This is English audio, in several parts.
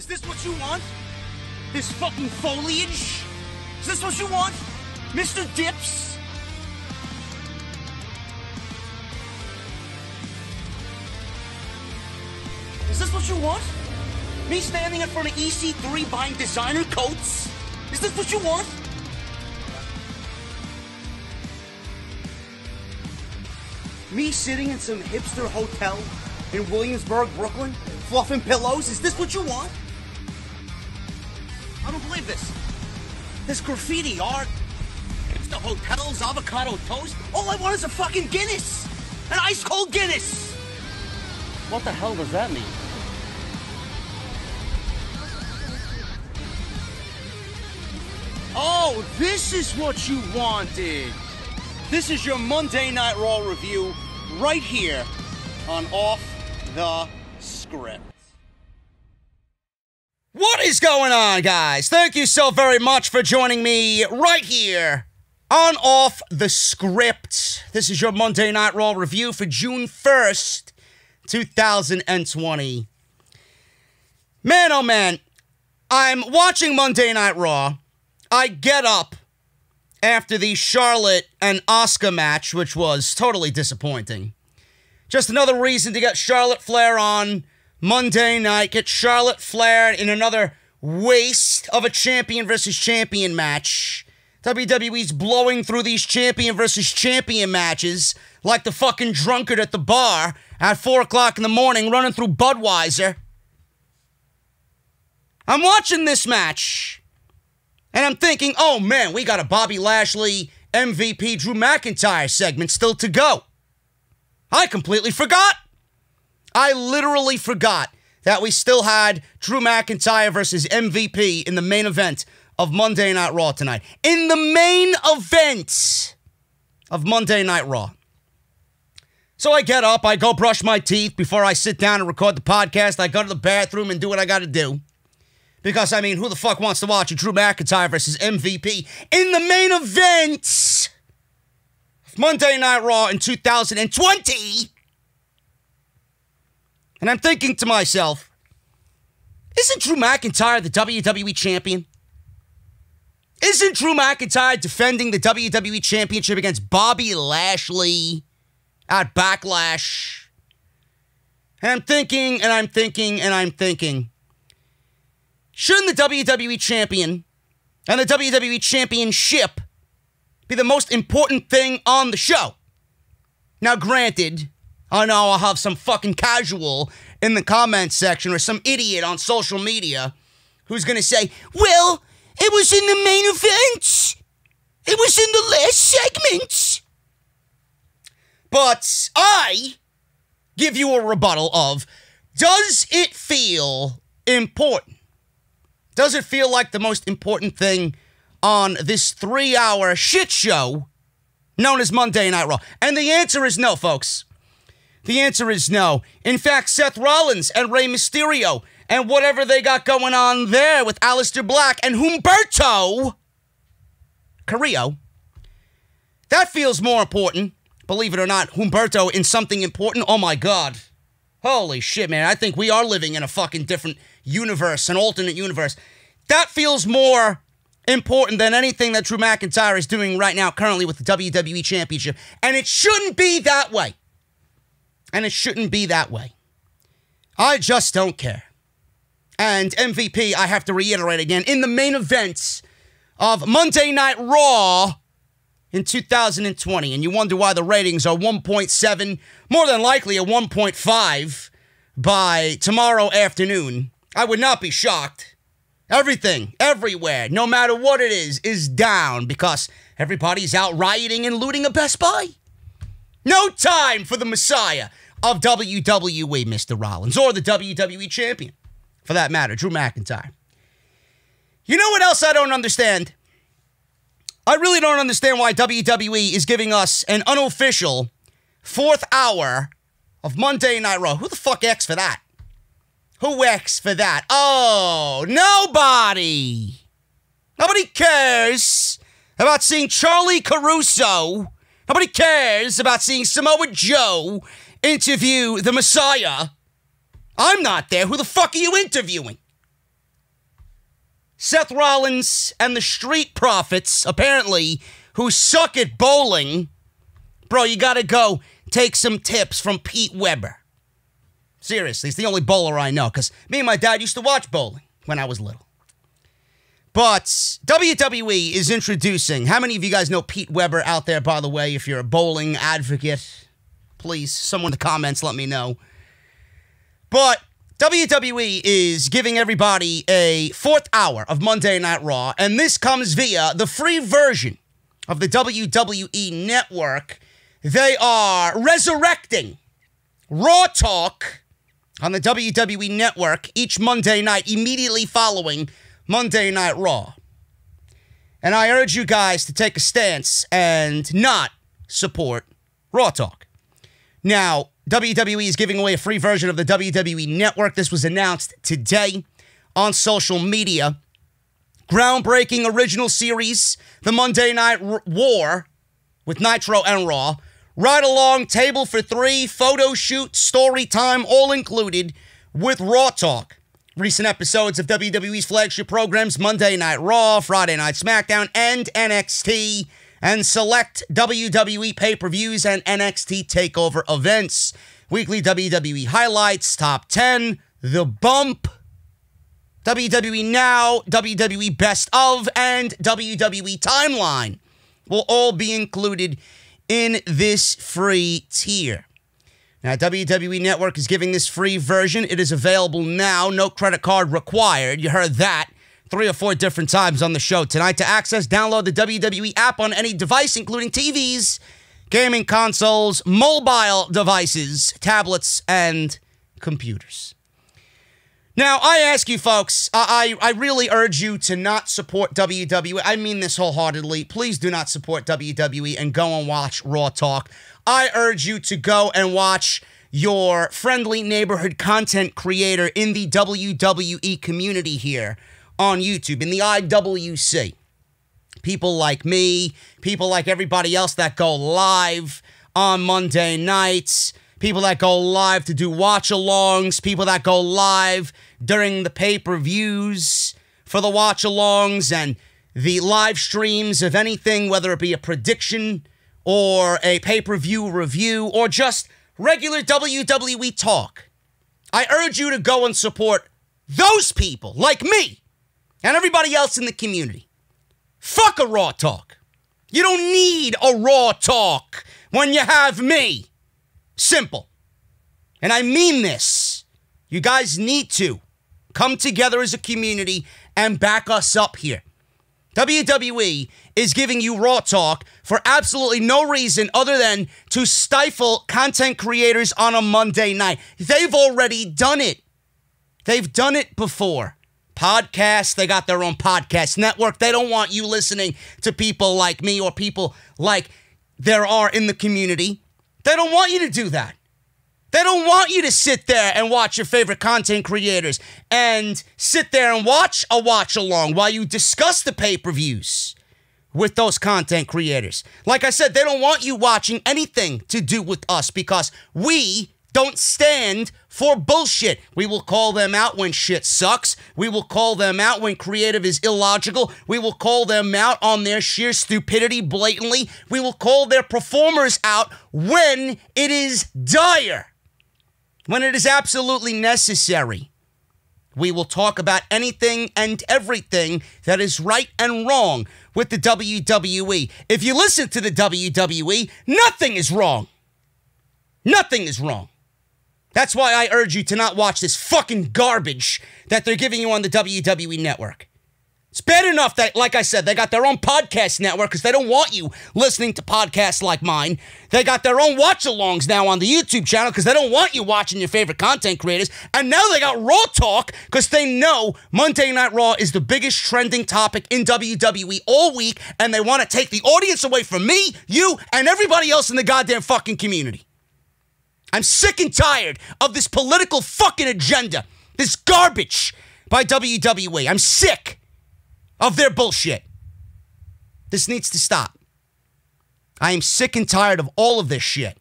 Is this what you want? This fucking foliage? Is this what you want? Mr. Dips? Is this what you want? Me standing in front of EC3 buying designer coats? Is this what you want? Me sitting in some hipster hotel in Williamsburg, Brooklyn, fluffing pillows? Is this what you want? I don't believe this. This graffiti art, hipster hotels, avocado toast. All I want is a fucking Guinness. An ice cold Guinness. What the hell does that mean? Oh, this is what you wanted. This is your Monday Night Raw review right here on Off the Script. What is going on, guys? Thank you so very much for joining me right here on Off the Script. This is your Monday Night Raw review for June 1st, 2020. Man, oh man, I'm watching Monday Night Raw. I get up after the Charlotte and Asuka match, which was totally disappointing. Just another reason to get Charlotte Flair on Monday night. Get Charlotte Flair in another waste of a champion versus champion match. WWE's blowing through these champion versus champion matches like the fucking drunkard at the bar at 4 o'clock in the morning running through Budweiser. I'm watching this match. And I'm thinking, oh man, we got a Bobby Lashley MVP Drew McIntyre segment still to go. I completely forgot. I literally forgot that we still had Drew McIntyre versus MVP in the main event of Monday Night Raw tonight. In the main event of Monday Night Raw. So I get up, I go brush my teeth before I sit down and record the podcast. I go to the bathroom and do what I got to do. Because, I mean, who the fuck wants to watch a Drew McIntyre versus MVP in the main event of Monday Night Raw in 2020? And I'm thinking to myself, isn't Drew McIntyre the WWE champion? Isn't Drew McIntyre defending the WWE championship against Bobby Lashley at Backlash? And I'm thinking, and I'm thinking, and I'm thinking, shouldn't the WWE champion and the WWE championship be the most important thing on the show? Now, granted, I know I'll have some fucking casual in the comments section or some idiot on social media who's going to say, well, it was in the main event. It was in the last segment. But I give you a rebuttal of, does it feel important? Does it feel like the most important thing on this 3-hour shit show known as Monday Night Raw? And the answer is no, folks. The answer is no. In fact, Seth Rollins and Rey Mysterio and whatever they got going on there with Alistair Black and Humberto Carrillo, that feels more important. Believe it or not, Humberto in something important. Oh my God. Holy shit, man. I think we are living in a fucking different universe, an alternate universe. That feels more important than anything that Drew McIntyre is doing right now currently with the WWE Championship. And it shouldn't be that way. And it shouldn't be that way. I just don't care. And MVP, I have to reiterate again, in the main event of Monday Night Raw in 2020, and you wonder why the ratings are 1.7, more than likely a 1.5 by tomorrow afternoon. I would not be shocked. Everything, everywhere, no matter what it is down because everybody's out rioting and looting a Best Buy. No time for the Messiah of WWE, Mr. Rollins, or the WWE Champion, for that matter, Drew McIntyre. You know what else I don't understand? I really don't understand why WWE is giving us an unofficial 4th hour of Monday Night Raw. Who the fuck X for that? Who X for that? Oh, nobody. Nobody cares about seeing Charlie Caruso. Nobody cares about seeing Samoa Joe interview the Messiah. I'm not there. Who the fuck are you interviewing? Seth Rollins and the Street Profits, apparently, who suck at bowling. Bro, you gotta go take some tips from Pete Weber. Seriously, he's the only bowler I know, because me and my dad used to watch bowling when I was little. But WWE is introducing, how many of you guys know Pete Weber out there, by the way, if you're a bowling advocate? Please, someone in the comments, let me know. But WWE is giving everybody a 4th hour of Monday Night Raw, and this comes via the free version of the WWE Network. They are resurrecting Raw Talk on the WWE Network each Monday night, immediately following Monday Night Raw. And I urge you guys to take a stance and not support Raw Talk. Now, WWE is giving away a free version of the WWE Network. This was announced today on social media. Groundbreaking original series, the Monday Night War with Nitro and Raw. Ride along, table for 3, photo shoot, story time, all included with Raw Talk. Recent episodes of WWE's flagship programs, Monday Night Raw, Friday Night SmackDown, and NXT, and select WWE pay-per-views and NXT TakeOver events. Weekly WWE highlights, top 10, The Bump, WWE Now, WWE Best Of, and WWE Timeline will all be included in this free tier. Now, WWE Network is giving this free version. It is available now. No credit card required. You heard that 3 or 4 different times on the show tonight. To access, download the WWE app on any device, including TVs, gaming consoles, mobile devices, tablets, and computers. Now, I ask you folks, I really urge you to not support WWE. I mean this wholeheartedly. Please do not support WWE and go and watch Raw Talk. I urge you to go and watch your friendly neighborhood content creator in the WWE community here on YouTube, in the IWC. People like me, people like everybody else that go live on Monday nights, people that go live to do watch-alongs, people that go live during the pay-per-views for the watch-alongs and the live streams of anything, whether it be a prediction or a pay-per-view review or just regular WWE talk. I urge you to go and support those people like me and everybody else in the community. Fuck a Raw Talk. You don't need a Raw Talk when you have me. Simple. And I mean this. You guys need to come together as a community and back us up here. WWE is giving you Raw Talk for absolutely no reason other than to stifle content creators on a Monday night. They've already done it. They've done it before. Podcasts, they got their own podcast network. They don't want you listening to people like me or people like there are in the community. They don't want you to do that. They don't want you to sit there and watch your favorite content creators and sit there and watch a watch-along while you discuss the pay-per-views with those content creators. Like I said, they don't want you watching anything to do with us because we don't stand for bullshit. We will call them out when shit sucks. We will call them out when creative is illogical. We will call them out on their sheer stupidity blatantly. We will call their performers out when it is dire. When it is absolutely necessary. We will talk about anything and everything that is right and wrong with the WWE. If you listen to the WWE, nothing is wrong. Nothing is wrong. That's why I urge you to not watch this fucking garbage that they're giving you on the WWE Network. It's bad enough that, like I said, they got their own podcast network because they don't want you listening to podcasts like mine. They got their own watch-alongs now on the YouTube channel because they don't want you watching your favorite content creators. And now they got Raw Talk because they know Monday Night Raw is the biggest trending topic in WWE all week, and they want to take the audience away from me, you, and everybody else in the goddamn fucking community. I'm sick and tired of this political fucking agenda, this garbage by WWE. I'm sick of their bullshit. This needs to stop. I am sick and tired of all of this shit.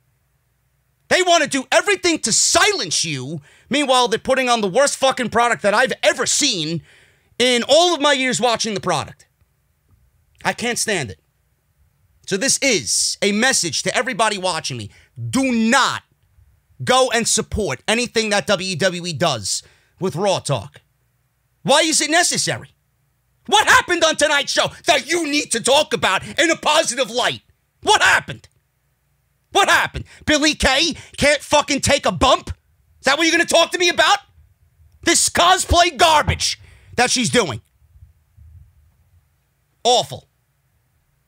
They want to do everything to silence you. Meanwhile, they're putting on the worst fucking product that I've ever seen in all of my years watching the product. I can't stand it. So this is a message to everybody watching me. Do not go and support anything that WWE does with Raw Talk. Why is it necessary? What happened on tonight's show that you need to talk about in a positive light? What happened? What happened? Billie Kay can't fucking take a bump? Is that what you're going to talk to me about? This cosplay garbage that she's doing. Awful.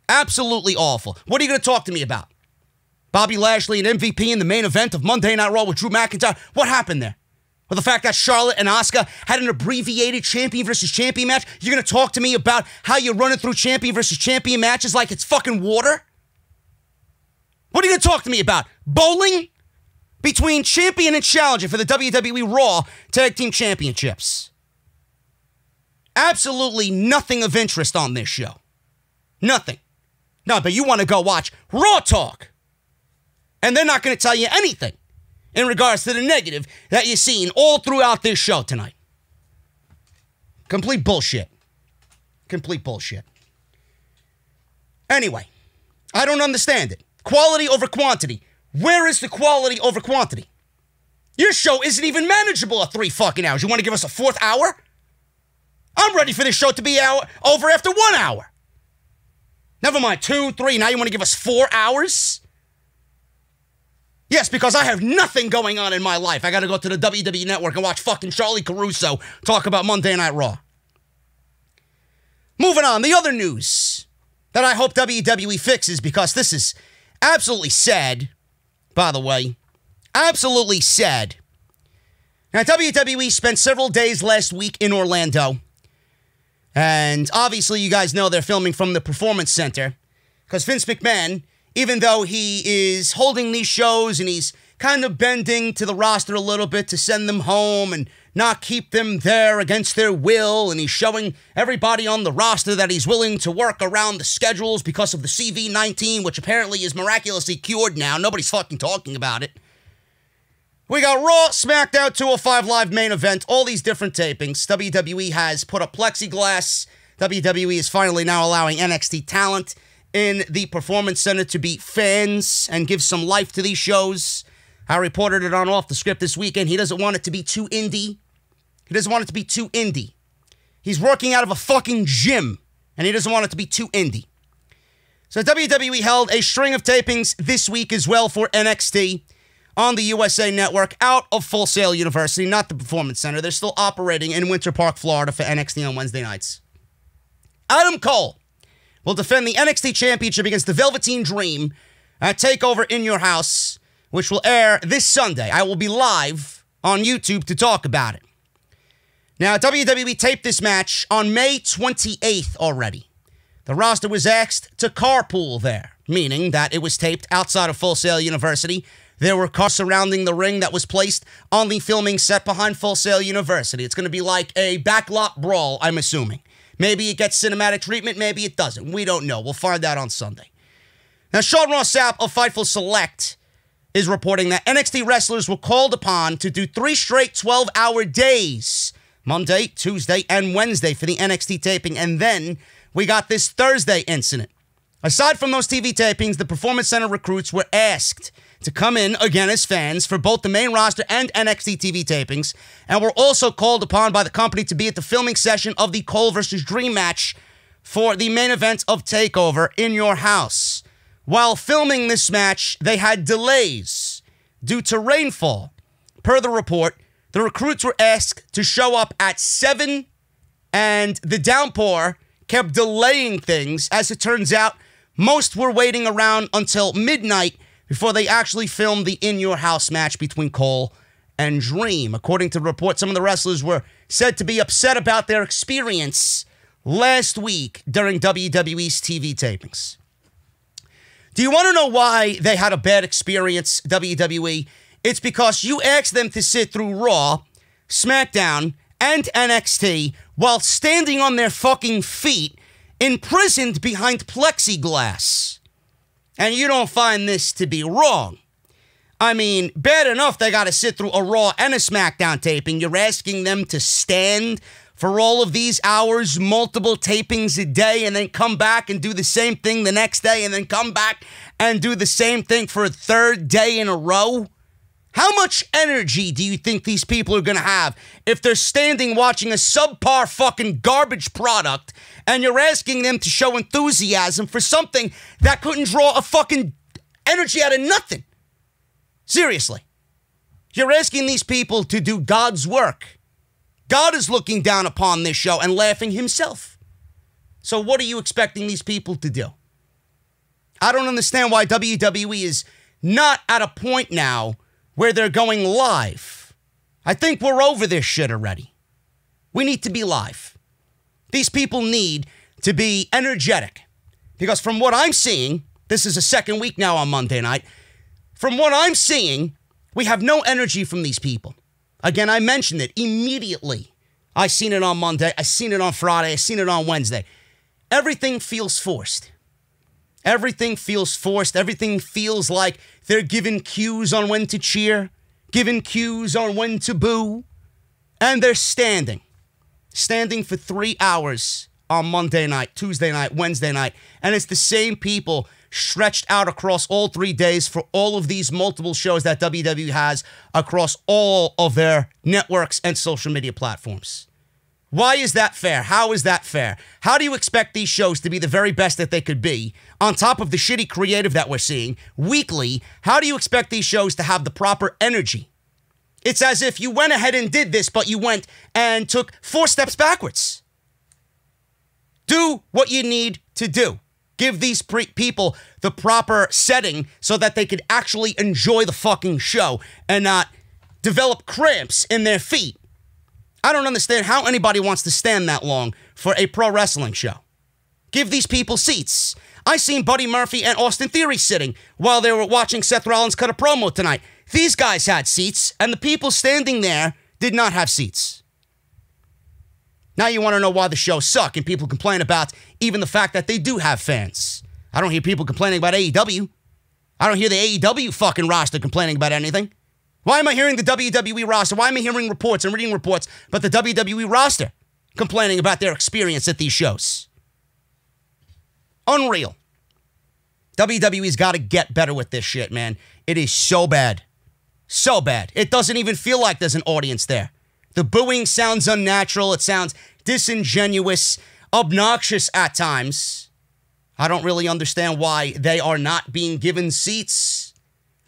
Absolutely awful. What are you going to talk to me about? Bobby Lashley and MVP in the main event of Monday Night Raw with Drew McIntyre. What happened there? Well, the fact that Charlotte and Asuka had an abbreviated champion versus champion match. You're going to talk to me about how you're running through champion versus champion matches like it's fucking water? What are you going to talk to me about? Bowling? Between champion and challenger for the WWE Raw Tag Team Championships. Absolutely nothing of interest on this show. Nothing. No, but you want to go watch Raw Talk. And they're not going to tell you anything in regards to the negative that you're seeing all throughout this show tonight. Complete bullshit. Complete bullshit. Anyway, I don't understand it. Quality over quantity. Where is the quality over quantity? Your show isn't even manageable at 3 fucking hours. You want to give us a 4th hour? I'm ready for this show to be over after 1 hour. Never mind 2, 3. Now you want to give us 4 hours? Yes, because I have nothing going on in my life. I got to go to the WWE Network and watch fucking Charlie Caruso talk about Monday Night Raw. Moving on, the other news that I hope WWE fixes, because this is absolutely sad, by the way. Absolutely sad. Now, WWE spent several days last week in Orlando. And obviously, you guys know they're filming from the Performance Center. Because Vince McMahon, even though he is holding these shows and he's kind of bending to the roster a little bit to send them home and not keep them there against their will, and he's showing everybody on the roster that he's willing to work around the schedules because of the CV-19, which apparently is miraculously cured now. Nobody's fucking talking about it. We got Raw, SmackDown, 205 Live main event, all these different tapings. WWE has put up plexiglass. WWE is finally now allowing NXT talent in the Performance Center to be fans and give some life to these shows. I reported it on Off the Script this weekend. He doesn't want it to be too indie. He doesn't want it to be too indie. He's working out of a fucking gym, and he doesn't want it to be too indie. So WWE held a string of tapings this week as well for NXT on the USA Network out of Full Sail University, not the Performance Center. They're still operating in Winter Park, Florida for NXT on Wednesday nights. Adam Cole will defend the NXT Championship against the Velveteen Dream at TakeOver in Your House, which will air this Sunday. I will be live on YouTube to talk about it. Now, WWE taped this match on May 28th already. The roster was asked to carpool there, meaning that it was taped outside of Full Sail University. There were cars surrounding the ring that was placed on the filming set behind Full Sail University. It's going to be like a backlot brawl, I'm assuming. Maybe it gets cinematic treatment, maybe it doesn't. We don't know. We'll find out on Sunday. Now, Sean Ross Sapp of Fightful Select is reporting that NXT wrestlers were called upon to do 3 straight 12-hour days, Monday, Tuesday, and Wednesday for the NXT taping, and then we got this Thursday incident. Aside from those TV tapings, the Performance Center recruits were asked to come in again as fans for both the main roster and NXT TV tapings, and were also called upon by the company to be at the filming session of the Cole vs. Dream match for the main event of TakeOver in Your House. While filming this match, they had delays due to rainfall. Per the report, the recruits were asked to show up at 7, and the downpour kept delaying things. As it turns out, most were waiting around until midnight before they actually filmed the In Your House match between Cole and Dream. According to the report, some of the wrestlers were said to be upset about their experience last week during WWE's TV tapings. Do you want to know why they had a bad experience, WWE? It's because you asked them to sit through Raw, SmackDown, and NXT while standing on their fucking feet, imprisoned behind plexiglass. And you don't find this to be wrong. I mean, bad enough they got to sit through a Raw and a SmackDown taping. You're asking them to stand for all of these hours, multiple tapings a day, and then come back and do the same thing the next day, and then come back and do the same thing for a third day in a row? How much energy do you think these people are going to have if they're standing watching a subpar fucking garbage product and you're asking them to show enthusiasm for something that couldn't draw a fucking energy out of nothing? Seriously. You're asking these people to do God's work. God is looking down upon this show and laughing himself. So what are you expecting these people to do? I don't understand why WWE is not at a point now where they're going live. I think we're over this shit already. We need to be live. These people need to be energetic. Because from what I'm seeing, this is the second week now on Monday night, from what I'm seeing, we have no energy from these people. Again, I mentioned it immediately. I seen it on Monday, I seen it on Friday, I seen it on Wednesday. Everything feels forced. Everything feels forced. Everything feels like they're given cues on when to cheer, given cues on when to boo. And they're standing for 3 hours on Monday night, Tuesday night, Wednesday night. And it's the same people stretched out across all 3 days for all of these multiple shows that WWE has across all of their networks and social media platforms. Why is that fair? How is that fair? How do you expect these shows to be the very best that they could be, on top of the shitty creative that we're seeing weekly? How do you expect these shows to have the proper energy? It's as if you went ahead and did this, but you went and took 4 steps backwards. Do what you need to do. Give these people the proper setting so that they could actually enjoy the fucking show and not develop cramps in their feet. I don't understand how anybody wants to stand that long for a pro wrestling show. Give these people seats. I seen Buddy Murphy and Austin Theory sitting while they were watching Seth Rollins cut a promo tonight. These guys had seats, and the people standing there did not have seats. Now you want to know why the shows suck, and people complain about even the fact that they do have fans. I don't hear people complaining about AEW. I don't hear the AEW fucking roster complaining about anything. Why am I hearing the WWE roster? Why am I hearing reports and reading reports about the WWE roster complaining about their experience at these shows? Unreal. WWE's got to get better with this shit, man. It is so bad. So bad. It doesn't even feel like there's an audience there. The booing sounds unnatural. It sounds disingenuous, obnoxious at times. I don't really understand why they are not being given seats.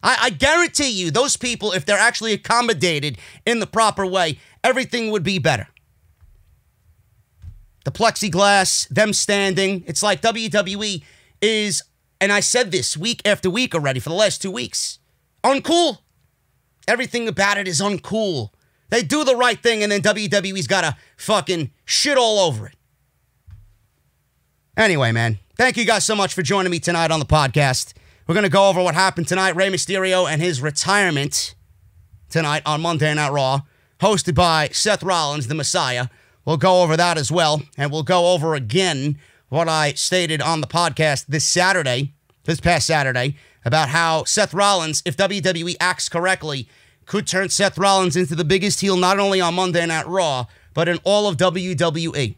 I guarantee you, those people, if they're actually accommodated in the proper way, everything would be better. The plexiglass, them standing, it's like WWE is, and I said this week after week already for the last 2 weeks, uncool. Everything about it is uncool. They do the right thing, and then WWE's got to fucking shit all over it. Anyway, man, thank you guys so much for joining me tonight on the podcast. We're going to go over what happened tonight, Rey Mysterio and his retirement tonight on Monday Night Raw, hosted by Seth Rollins, the Messiah. We'll go over that as well, and we'll go over again what I stated on the podcast this past Saturday, about how Seth Rollins, if WWE acts correctly, could turn Seth Rollins into the biggest heel not only on Monday Night Raw, but in all of WWE.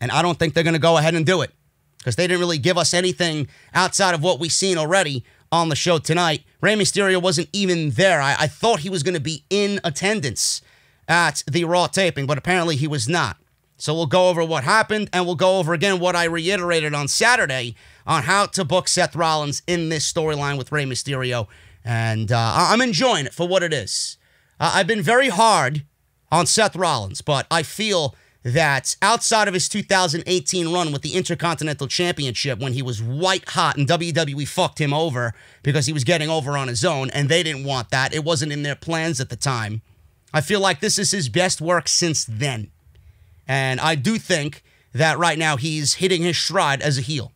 And I don't think they're going to go ahead and do it, because they didn't really give us anything outside of what we've seen already on the show tonight. Rey Mysterio wasn't even there. I thought he was going to be in attendance at the Raw taping, but apparently he was not. So we'll go over what happened, and we'll go over again what I reiterated on Saturday on how to book Seth Rollins in this storyline with Rey Mysterio. And I'm enjoying it for what it is. I've been very hard on Seth Rollins, but I feel that outside of his 2018 run with the Intercontinental Championship, when he was white hot and WWE fucked him over because he was getting over on his own, and they didn't want that. It wasn't in their plans at the time. I feel like this is his best work since then. And I do think that right now he's hitting his stride as a heel.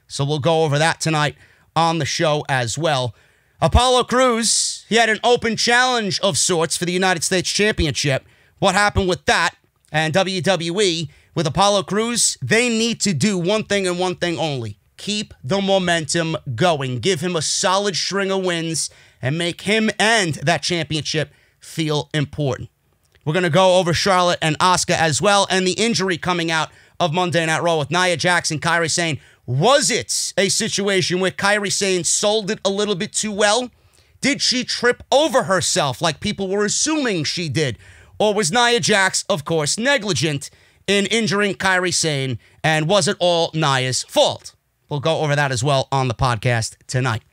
So we'll go over that tonight on the show as well. Apollo Crews, he had an open challenge of sorts for the United States Championship. What happened with that? And WWE, with Apollo Crews, they need to do one thing and one thing only. Keep the momentum going. Give him a solid string of wins and make him and that championship feel important. We're going to go over Charlotte and Asuka as well, and the injury coming out of Monday Night Raw with Nia Jax and Kairi Sane. Was it a situation where Kairi Sane sold it a little bit too well? Did she trip over herself like people were assuming she did? Or was Nia Jax, of course, negligent in injuring Kairi Sane, and was it all Nia's fault? We'll go over that as well on the podcast tonight.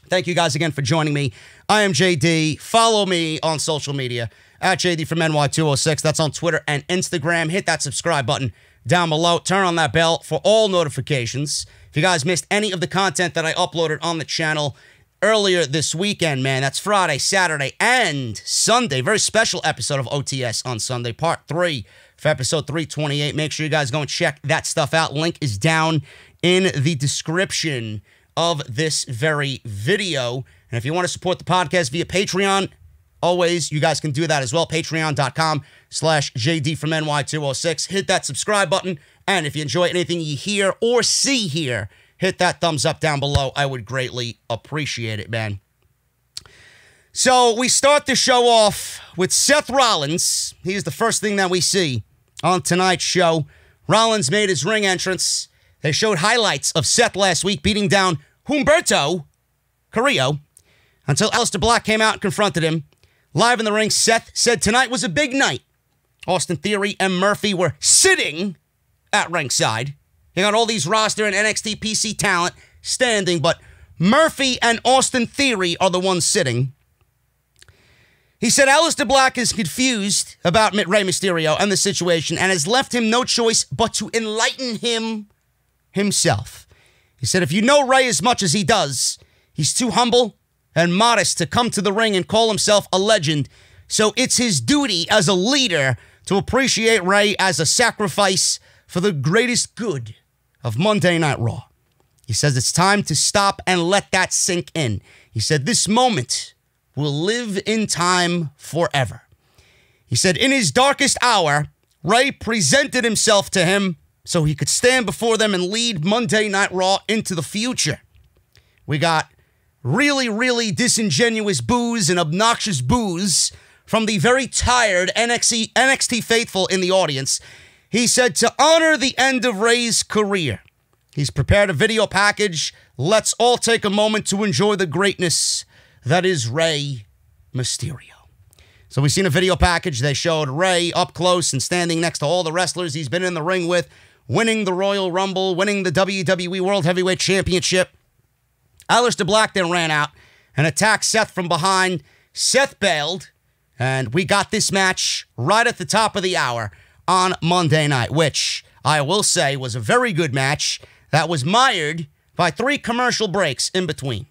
Thank you guys again for joining me. I am JD. Follow me on social media at JDfromNY206. That's on Twitter and Instagram. Hit that subscribe button down below. Turn on that bell for all notifications. If you guys missed any of the content that I uploaded on the channel earlier this weekend, man, that's Friday, Saturday, and Sunday. Very special episode of OTS on Sunday, part 3 for episode 328. Make sure you guys go and check that stuff out. Link is down in the description of this very video. And if you want to support the podcast via Patreon, always, you guys can do that as well. Patreon.com/JDfromNY206. Hit that subscribe button. And if you enjoy anything you hear or see here, hit that thumbs up down below. I would greatly appreciate it, man. So we start the show off with Seth Rollins. He's the first thing that we see on tonight's show. Rollins made his ring entrance. They showed highlights of Seth last week beating down Humberto Carrillo until Alistair Black came out and confronted him. Live in the ring, Seth said tonight was a big night. Austin Theory and Murphy were sitting at ringside. You got all these roster and NXT PC talent standing, but Murphy and Austin Theory are the ones sitting. He said Aleister Black is confused about Rey Mysterio and the situation and has left him no choice but to enlighten him himself. He said if you know Rey as much as he does, he's too humble and modest to come to the ring and call himself a legend. So it's his duty as a leader to appreciate Rey as a sacrifice for the greatest good of Monday Night Raw. He says it's time to stop and let that sink in. He said this moment will live in time forever. He said in his darkest hour, Rey presented himself to him so he could stand before them and lead Monday Night Raw into the future. We got really, really disingenuous boos and obnoxious boos from the very tired NXT faithful in the audience. He said to honor the end of Rey's career, he's prepared a video package. Let's all take a moment to enjoy the greatness that is Rey Mysterio. So we've seen a video package. They showed Rey up close and standing next to all the wrestlers he's been in the ring with, winning the Royal Rumble, winning the WWE World Heavyweight Championship. Aleister Black then ran out and attacked Seth from behind. Seth bailed, and we got this match right at the top of the hour on Monday night, which I will say was a very good match that was mired by 3 commercial breaks in between.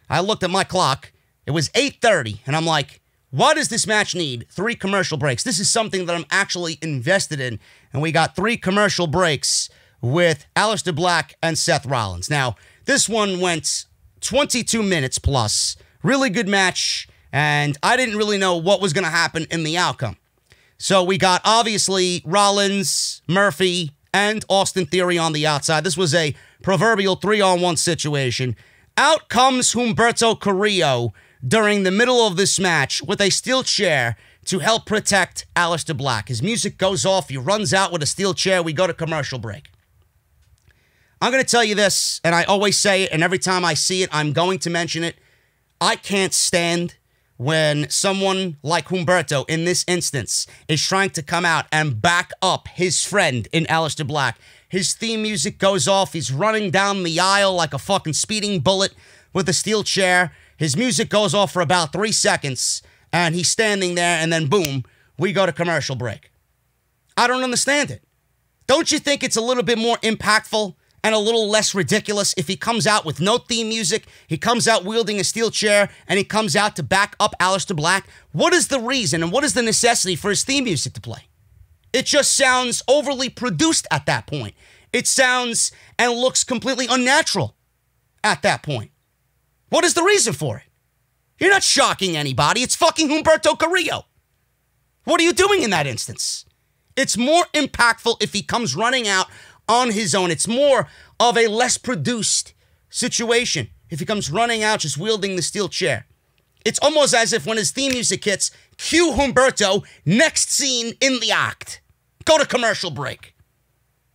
I looked at my clock. It was 8:30, and I'm like, why does this match need 3 commercial breaks? This is something that I'm actually invested in, and we got 3 commercial breaks with Aleister Black and Seth Rollins. Now, this one went 22 minutes plus. Really good match, and I didn't really know what was going to happen in the outcome. So we got, obviously, Rollins, Murphy, and Austin Theory on the outside. This was a proverbial 3-on-1 situation. Out comes Humberto Carrillo during the middle of this match with a steel chair to help protect Aleister Black. His music goes off. He runs out with a steel chair. We go to commercial break. I'm going to tell you this, and I always say it, and every time I see it, I'm going to mention it. I can't stand when someone like Humberto, in this instance, is trying to come out and back up his friend in Aleister Black. His theme music goes off. He's running down the aisle like a fucking speeding bullet with a steel chair. His music goes off for about 3 seconds, and he's standing there, and then boom, we go to commercial break. I don't understand it. Don't you think it's a little bit more impactful and a little less ridiculous if he comes out with no theme music, he comes out wielding a steel chair, and he comes out to back up Aleister Black? What is the reason and what is the necessity for his theme music to play? It just sounds overly produced at that point. It sounds and looks completely unnatural at that point. What is the reason for it? You're not shocking anybody. It's fucking Humberto Carrillo. What are you doing in that instance? It's more impactful if he comes running out on his own. It's more of a less produced situation if he comes running out just wielding the steel chair. It's almost as if when his theme music hits, Cue Humberto, next scene in the act. Go to commercial break.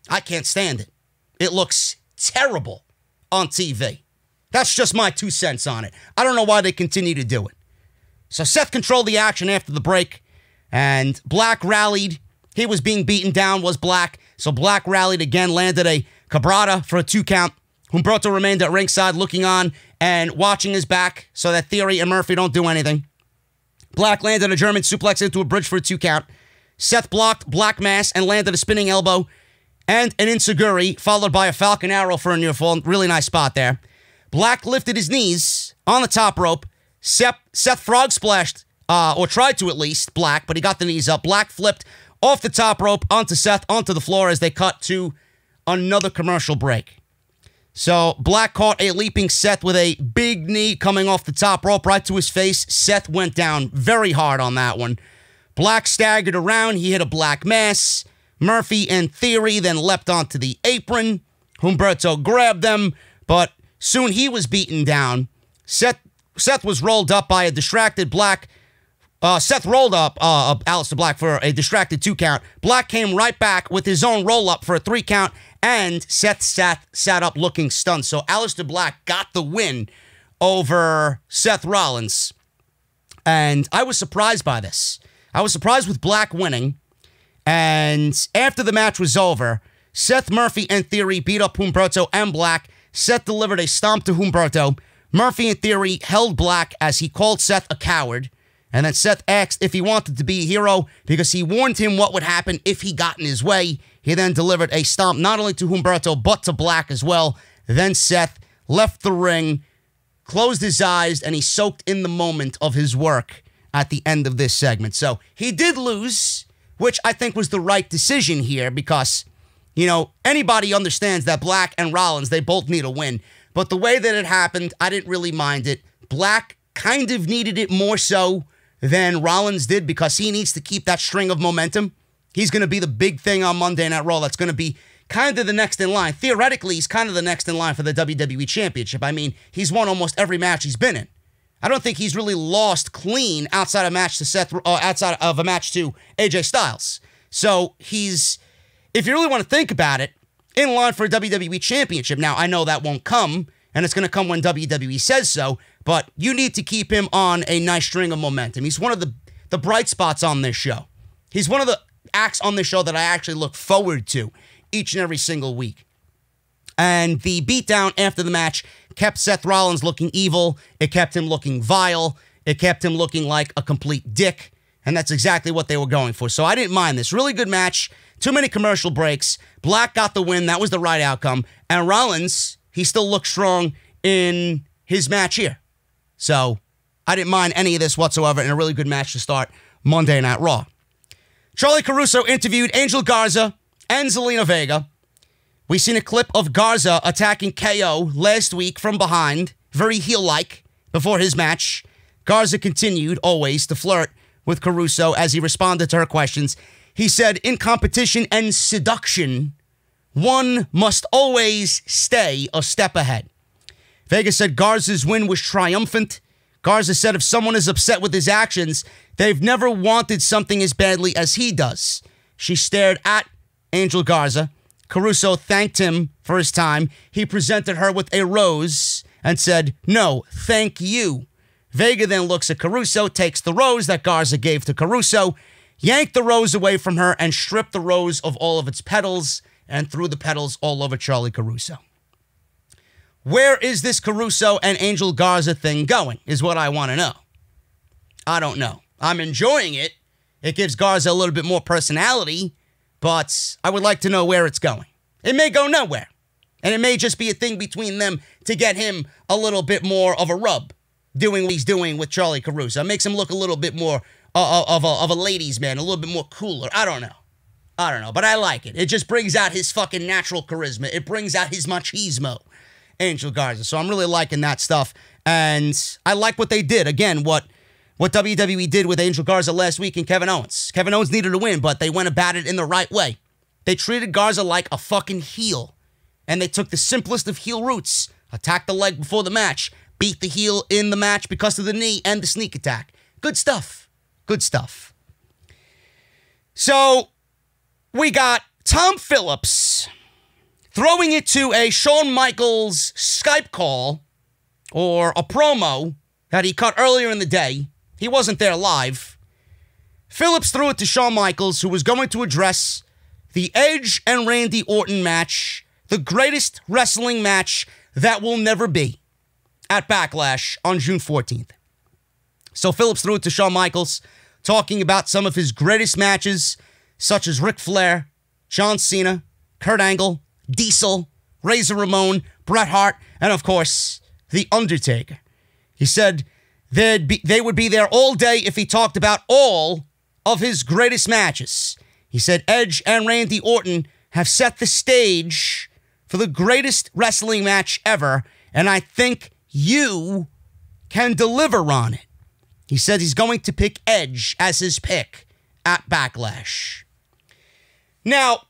I can't stand it. It looks terrible on TV. That's just my 2 cents on it. I don't know why they continue to do it. So Seth controlled the action after the break, and Black rallied. He was being beaten down, was Black. So Black rallied again, landed a cabrata for a 2 count. Humberto remained at ringside looking on and watching his back so that Theory and Murphy don't do anything. Black landed a German suplex into a bridge for a 2 count. Seth blocked Black Mass and landed a spinning elbow and an enziguri, followed by a Falcon Arrow for a near fall. Really nice spot there. Black lifted his knees on the top rope. Seth frog splashed, or tried to at least, Black, but he got the knees up. Black flipped off the top rope onto Seth, onto the floor as they cut to another commercial break. So Black caught a leaping Seth with a big knee coming off the top rope right to his face. Seth went down very hard on that one. Black staggered around. He hit a Black Mass. Murphy and Theory then leapt onto the apron. Humberto grabbed them, but soon he was beaten down. Seth was rolled up by a distracted Black. Seth rolled up Alistair Black for a distracted 2 count. Black came right back with his own roll-up for a 3 count, and Seth sat up looking stunned. So Alistair Black got the win over Seth Rollins, and I was surprised by this. I was surprised with Black winning, and after the match was over, Seth, Murphy, and Theory beat up Humberto and Black. Seth delivered a stomp to Humberto. Murphy and Theory held Black as he called Seth a coward. And then Seth asked if he wanted to be a hero because he warned him what would happen if he got in his way. He then delivered a stomp not only to Humberto but to Black as well. Then Seth left the ring, closed his eyes, and he soaked in the moment of his work at the end of this segment. So he did lose, which I think was the right decision here because, you know, anybody understands that Black and Rollins, they both need a win. But the way that it happened, I didn't really mind it. Black kind of needed it more so than Rollins did because he needs to keep that string of momentum. He's going to be the big thing on Monday Night Raw. That's going to be kind of the next in line. Theoretically, he's kind of the next in line for the WWE Championship. I mean, he's won almost every match he's been in. I don't think he's really lost clean outside of a match to AJ Styles. So he's, if you really want to think about it, in line for a WWE Championship. Now, I know that won't come, and it's going to come when WWE says so, but you need to keep him on a nice string of momentum. He's one of the bright spots on this show. He's one of the acts on this show that I actually look forward to each and every single week. And the beatdown after the match kept Seth Rollins looking evil. It kept him looking vile. It kept him looking like a complete dick. And that's exactly what they were going for. So I didn't mind this. Really good match. Too many commercial breaks. Black got the win. That was the right outcome. And Rollins, he still looked strong in his match here. So I didn't mind any of this whatsoever, and a really good match to start Monday Night Raw. Charlie Caruso interviewed Angel Garza and Zelina Vega. We seen a clip of Garza attacking KO last week from behind, very heel-like, before his match. Garza continued, always, to flirt with Caruso as he responded to her questions. He said, in competition and seduction, one must always stay a step ahead. Vega said Garza's win was triumphant. Garza said if someone is upset with his actions, they've never wanted something as badly as he does. She stared at Angel Garza. Caruso thanked him for his time. He presented her with a rose and said, no, thank you. Vega then looks at Caruso, takes the rose that Garza gave to Caruso, yanked the rose away from her, and stripped the rose of all of its petals and threw the petals all over Charlie Caruso. Where is this Caruso and Angel Garza thing going, is what I want to know. I don't know. I'm enjoying it. It gives Garza a little bit more personality, but I would like to know where it's going. It may go nowhere, and it may just be a thing between them to get him a little bit more of a rub, doing what he's doing with Charlie Caruso. It makes him look a little bit more of a ladies' man, a little bit more cooler. I don't know, but I like it. It just brings out his fucking natural charisma. It brings out his machismo, Angel Garza. So I'm really liking that stuff, and I like what they did. Again, what WWE did with Angel Garza last week and Kevin Owens. Kevin Owens needed a win, but they went about it in the right way. They treated Garza like a fucking heel, and they took the simplest of heel routes. Attacked the leg before the match, beat the heel in the match because of the knee and the sneak attack. Good stuff. Good stuff. So, we got Tom Phillips throwing it to a Shawn Michaels Skype call or a promo that he cut earlier in the day. He wasn't there live. Phillips threw it to Shawn Michaels, who was going to address the Edge and Randy Orton match, the greatest wrestling match that will never be, at Backlash on June 14th. So Phillips threw it to Shawn Michaels, talking about some of his greatest matches, such as Ric Flair, John Cena, Kurt Angle, Diesel, Razor Ramon, Bret Hart, and of course, The Undertaker. He said they would be there all day if he talked about all of his greatest matches. He said Edge and Randy Orton have set the stage for the greatest wrestling match ever, and I think you can deliver on it. He said he's going to pick Edge as his pick at Backlash. Now,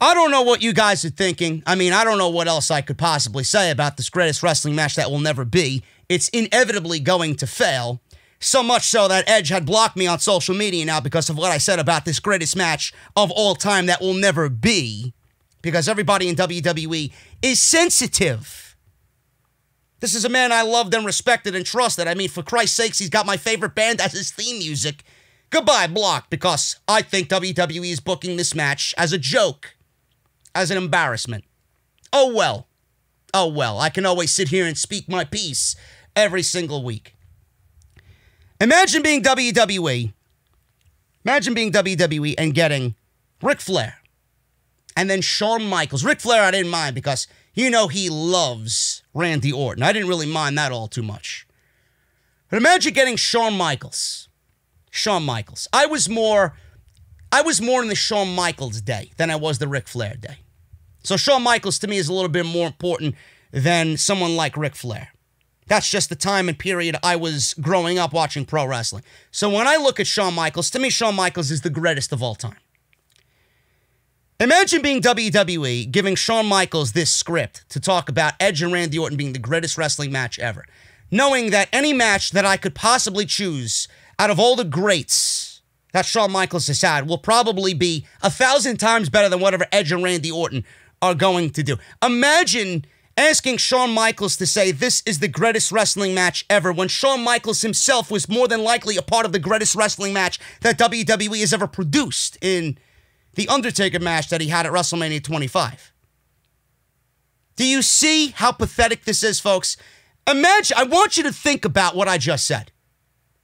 I don't know what you guys are thinking. I mean, I don't know what else I could possibly say about this greatest wrestling match that will never be. It's inevitably going to fail. So much so that Edge had blocked me on social media now because of what I said about this greatest match of all time that will never be. Because everybody in WWE is sensitive. This is a man I loved and respected and trusted. I mean, for Christ's sakes, he's got my favorite band as his theme music. Goodbye, blocked, because I think WWE is booking this match as a joke, as an embarrassment. Oh well. Oh well. I can always sit here and speak my piece every single week. Imagine being WWE. Imagine being WWE and getting Ric Flair. And then Shawn Michaels. Ric Flair I didn't mind because you know he loves Randy Orton. I didn't really mind that all too much. But imagine getting Shawn Michaels. Shawn Michaels. I was more in the Shawn Michaels day than I was the Ric Flair day. So Shawn Michaels to me is a little bit more important than someone like Ric Flair. That's just the time and period I was growing up watching pro wrestling. So when I look at Shawn Michaels, to me Shawn Michaels is the greatest of all time. Imagine being WWE giving Shawn Michaels this script to talk about Edge and Randy Orton being the greatest wrestling match ever. Knowing that any match that I could possibly choose out of all the greats that Shawn Michaels has had will probably be 1,000 times better than whatever Edge and Randy Orton are going to do. Imagine asking Shawn Michaels to say this is the greatest wrestling match ever when Shawn Michaels himself was more than likely a part of the greatest wrestling match that WWE has ever produced in the Undertaker match that he had at WrestleMania 25. Do you see how pathetic this is, folks? Imagine, I want you to think about what I just said.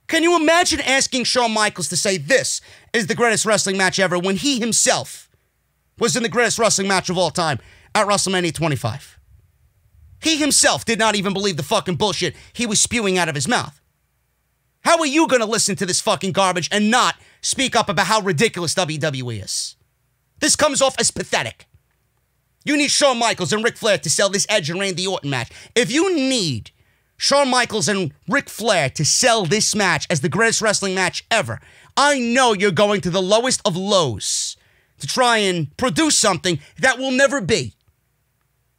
Can you imagine asking Shawn Michaels to say this is the greatest wrestling match ever when he himself was in the greatest wrestling match of all time at WrestleMania 25? He himself did not even believe the fucking bullshit he was spewing out of his mouth. How are you going to listen to this fucking garbage and not speak up about how ridiculous WWE is? This comes off as pathetic. You need Shawn Michaels and Ric Flair to sell this Edge and Randy Orton match. If you need Shawn Michaels and Ric Flair to sell this match as the greatest wrestling match ever, I know you're going to the lowest of lows to try and produce something that will never be.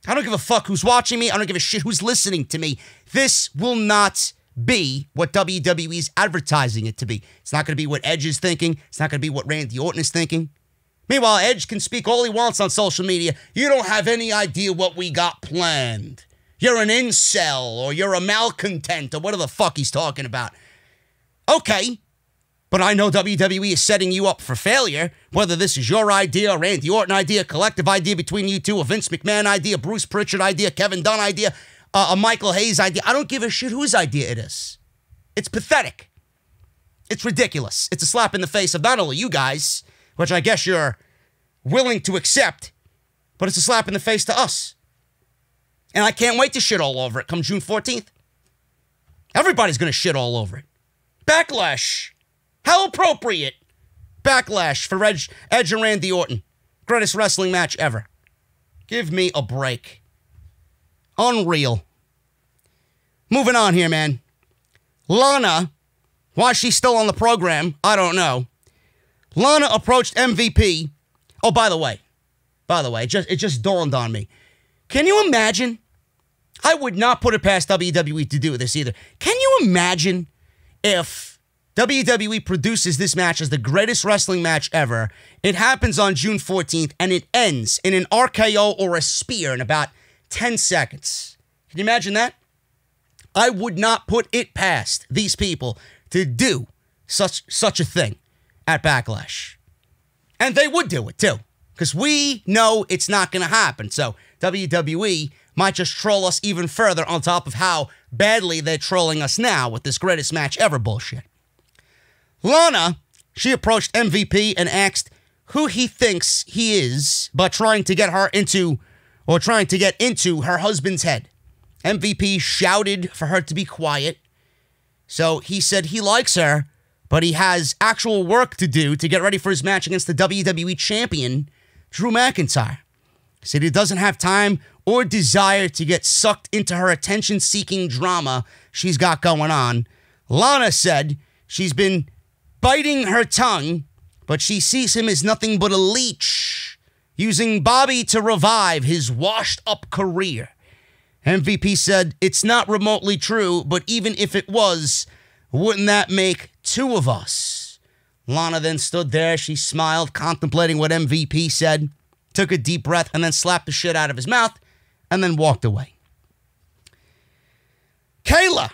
I don't give a fuck who's watching me. I don't give a shit who's listening to me. This will not be what WWE is advertising it to be. It's not going to be what Edge is thinking. It's not going to be what Randy Orton is thinking. Meanwhile, Edge can speak all he wants on social media. You don't have any idea what we got planned. You're an incel, or you're a malcontent, or whatever the fuck he's talking about. Okay, but I know WWE is setting you up for failure, whether this is your idea, a Randy Orton idea, a collective idea between you two, a Vince McMahon idea, Bruce Pritchard idea, Kevin Dunn idea, a Michael Hayes idea. I don't give a shit whose idea it is. It's pathetic. It's ridiculous. It's a slap in the face of not only you guys, which I guess you're willing to accept, but it's a slap in the face to us. And I can't wait to shit all over it come June 14th. Everybody's going to shit all over it. Backlash. How appropriate. Backlash for Edge and Randy Orton. Greatest wrestling match ever. Give me a break. Unreal. Moving on here, man. Lana, why she's still on the program, I don't know. Lana approached MVP. Oh, by the way, it just dawned on me. Can you imagine? I would not put it past WWE to do this either. Can you imagine if WWE produces this match as the greatest wrestling match ever. It happens on June 14th, and it ends in an RKO or a spear in about 10 seconds. Can you imagine that? I would not put it past these people to do such a thing at Backlash. And they would do it, too, because we know it's not going to happen. So WWE might just troll us even further on top of how badly they're trolling us now with this greatest match ever bullshit. Lana, she approached MVP and asked who he thinks he is by trying to get into her husband's head. MVP shouted for her to be quiet. So he said he likes her, but he has actual work to do to get ready for his match against the WWE champion, Drew McIntyre. He said he doesn't have time or desire to get sucked into her attention-seeking drama she's got going on. Lana said she's been biting her tongue, but she sees him as nothing but a leech, using Bobby to revive his washed-up career. MVP said, it's not remotely true, but even if it was, wouldn't that make two of us? Lana then stood there. She smiled, contemplating what MVP said, took a deep breath, and then slapped the shit out of his mouth, and then walked away. Kayla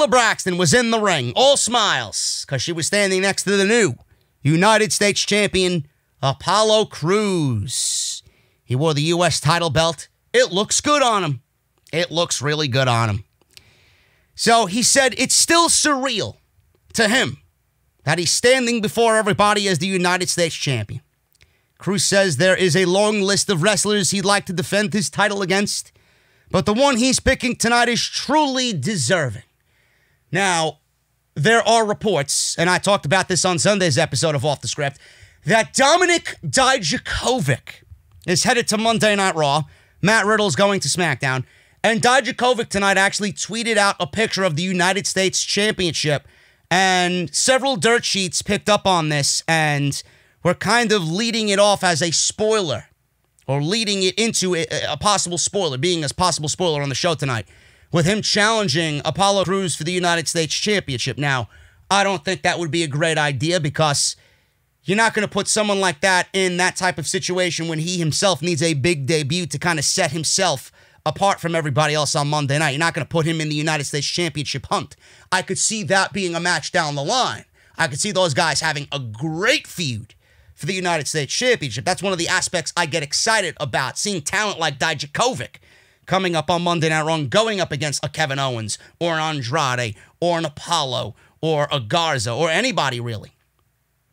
Braxton was in the ring, all smiles, because she was standing next to the new United States champion, Apollo Crews. He wore the U.S. title belt. It looks good on him. It looks really good on him. So he said it's still surreal to him that he's standing before everybody as the United States champion. Crews says there is a long list of wrestlers he'd like to defend his title against, but the one he's picking tonight is truly deserving. Now, there are reports, and I talked about this on Sunday's episode of Off the Script, that Dominick Dijakovic is headed to Monday Night Raw. Matt Riddle's going to SmackDown. And Dijakovic tonight actually tweeted out a picture of the United States Championship, and several dirt sheets picked up on this and were kind of leading it off as a spoiler, or leading it into a possible spoiler, being a possible spoiler on the show tonight, with him challenging Apollo Crews for the United States Championship. Now, I don't think that would be a great idea, because you're not going to put someone like that in that type of situation when he himself needs a big debut to kind of set himself apart from everybody else on Monday night. You're not going to put him in the United States Championship hunt. I could see that being a match down the line. I could see those guys having a great feud for the United States Championship. That's one of the aspects I get excited about, seeing talent like Dijakovic coming up on Monday Night Raw, going up against a Kevin Owens or an Andrade or an Apollo or a Garza or anybody really.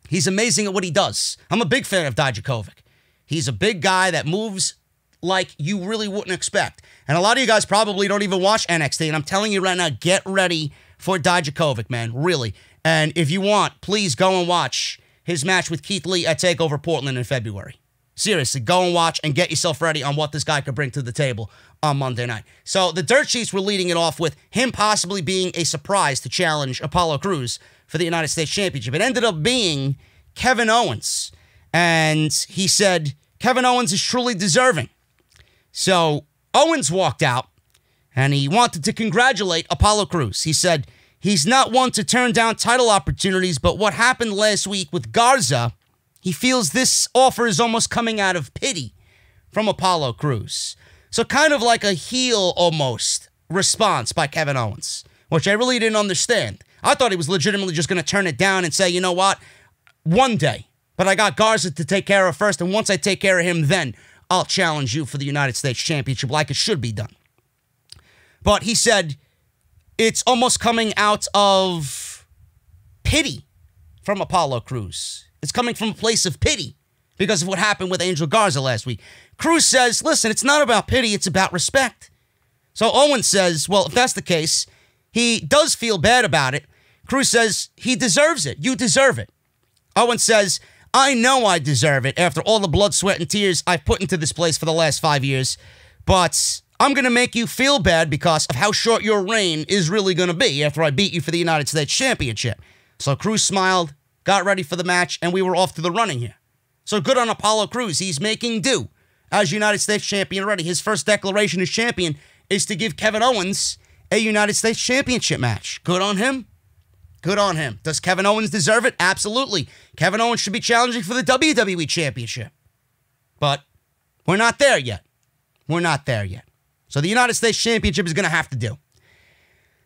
He's amazing at what he does. I'm a big fan of Dijakovic. He's a big guy that moves like you really wouldn't expect. And a lot of you guys probably don't even watch NXT, and I'm telling you right now, get ready for Dijakovic, man, really. And if you want, please go and watch his match with Keith Lee at TakeOver Portland in February. Seriously, go and watch and get yourself ready on what this guy could bring to the table on Monday night. So the dirt sheets were leading it off with him possibly being a surprise to challenge Apollo Crews for the United States Championship. It ended up being Kevin Owens. And he said, Kevin Owens is truly deserving. So Owens walked out, and he wanted to congratulate Apollo Crews. He said he's not one to turn down title opportunities, but what happened last week with Garza, he feels this offer is almost coming out of pity from Apollo Crews. So kind of like a heel almost response by Kevin Owens, which I really didn't understand. I thought he was legitimately just going to turn it down and say, you know what, one day, but I got Garza to take care of first, and once I take care of him, then I'll challenge you for the United States Championship like it should be done. But he said it's almost coming out of pity from Apollo Crews. It's coming from a place of pity because of what happened with Angel Garza last week. Crews says, listen, it's not about pity, it's about respect. So Owens says, well, if that's the case, he does feel bad about it. Crews says, he deserves it. You deserve it. Owens says, I know I deserve it after all the blood, sweat, and tears I've put into this place for the last 5 years, but I'm going to make you feel bad because of how short your reign is really going to be after I beat you for the United States Championship. So Crews smiled, got ready for the match, and we were off to the running here. So good on Apollo Crews. He's making do as United States Champion already. His first declaration as champion is to give Kevin Owens a United States Championship match. Good on him. Good on him. Does Kevin Owens deserve it? Absolutely. Kevin Owens should be challenging for the WWE Championship. But we're not there yet. We're not there yet. So the United States Championship is going to have to do.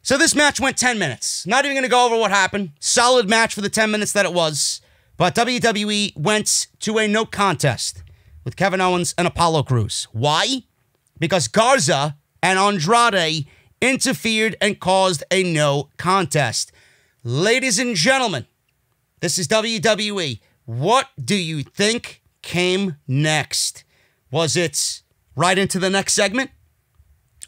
So this match went 10 minutes. Not even going to go over what happened. Solid match for the 10 minutes that it was. But WWE went to a no contest with Kevin Owens and Apollo Crews. Why? Because Garza and Andrade interfered and caused a no contest. Ladies and gentlemen, this is WWE. What do you think came next? Was it right into the next segment?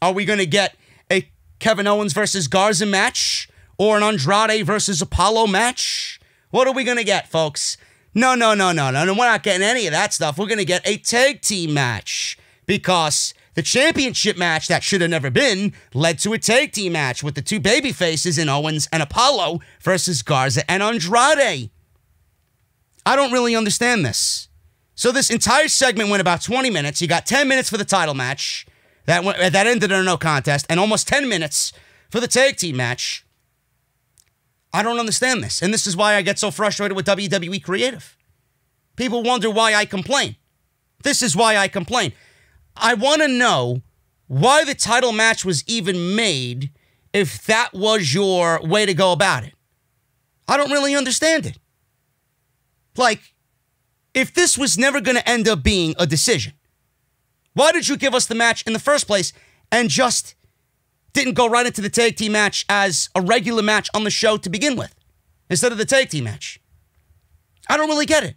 Are we going to get a Kevin Owens versus Garza match? Or an Andrade versus Apollo match? What are we going to get, folks? No. We're not getting any of that stuff. We're going to get a tag team match. Because the championship match that should have never been led to a tag team match with the two baby faces in Owens and Apollo versus Garza and Andrade. I don't really understand this. So this entire segment went about 20 minutes. You got 10 minutes for the title match that ended in a no contest and almost 10 minutes for the tag team match. I don't understand this. And this is why I get so frustrated with WWE Creative. People wonder why I complain. This is why I complain. I want to know why the title match was even made if that was your way to go about it. I don't really understand it. Like, if this was never going to end up being a decision, why did you give us the match in the first place and just didn't go right into the tag team match as a regular match on the show to begin with, instead of the tag team match? I don't really get it.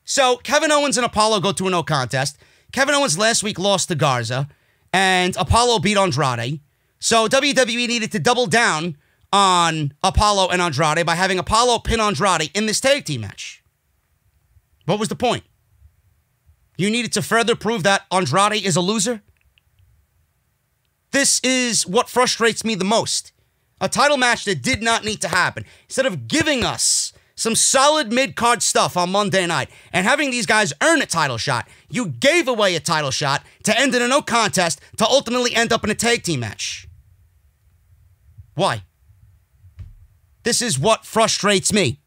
So, Kevin Owens and Apollo go to a no contest. Kevin Owens last week lost to Garza, and Apollo beat Andrade. So WWE needed to double down on Apollo and Andrade by having Apollo pin Andrade in this tag team match. What was the point? You needed to further prove that Andrade is a loser? This is what frustrates me the most. A title match that did not need to happen. Instead of giving us some solid mid-card stuff on Monday night and having these guys earn a title shot, you gave away a title shot to end in a no contest to ultimately end up in a tag team match. Why? This is what frustrates me.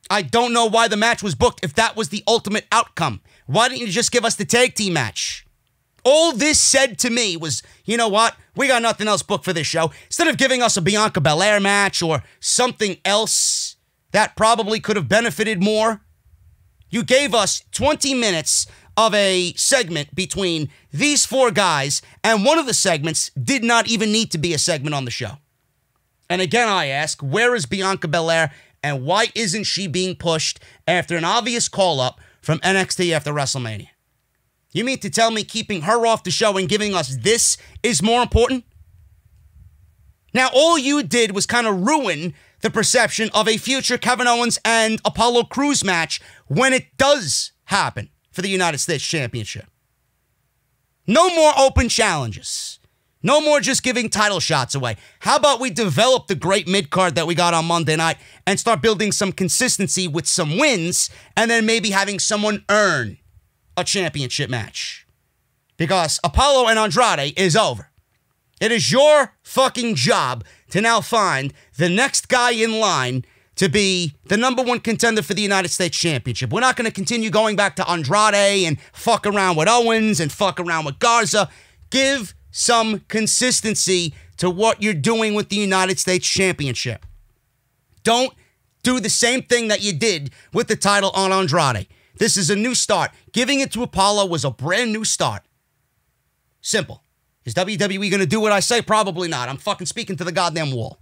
I don't know why the match was booked if that was the ultimate outcome. Why didn't you just give us the tag team match? All this said to me was, you know what? We got nothing else booked for this show. Instead of giving us a Bianca Belair match or something else that probably could have benefited more, you gave us 20 minutes of a segment between these four guys, and one of the segments did not even need to be a segment on the show. And again, I ask, where is Bianca Belair, and why isn't she being pushed after an obvious call-up from NXT after WrestleMania? You mean to tell me keeping her off the show and giving us this is more important? Now, all you did was kind of ruin the perception of a future Kevin Owens and Apollo Crews match when it does happen for the United States Championship. No more open challenges. No more just giving title shots away. How about we develop the great mid-card that we got on Monday night and start building some consistency with some wins and then maybe having someone earn a championship match? Because Apollo and Andrade is over. It is your fucking job to now find the next guy in line to be the number one contender for the United States Championship. We're not going to continue going back to Andrade and fuck around with Owens and fuck around with Garza. Give some consistency to what you're doing with the United States Championship. Don't do the same thing that you did with the title on Andrade. This is a new start. Giving it to Apollo was a brand new start. Simple. Is WWE going to do what I say? Probably not. I'm fucking speaking to the goddamn wall.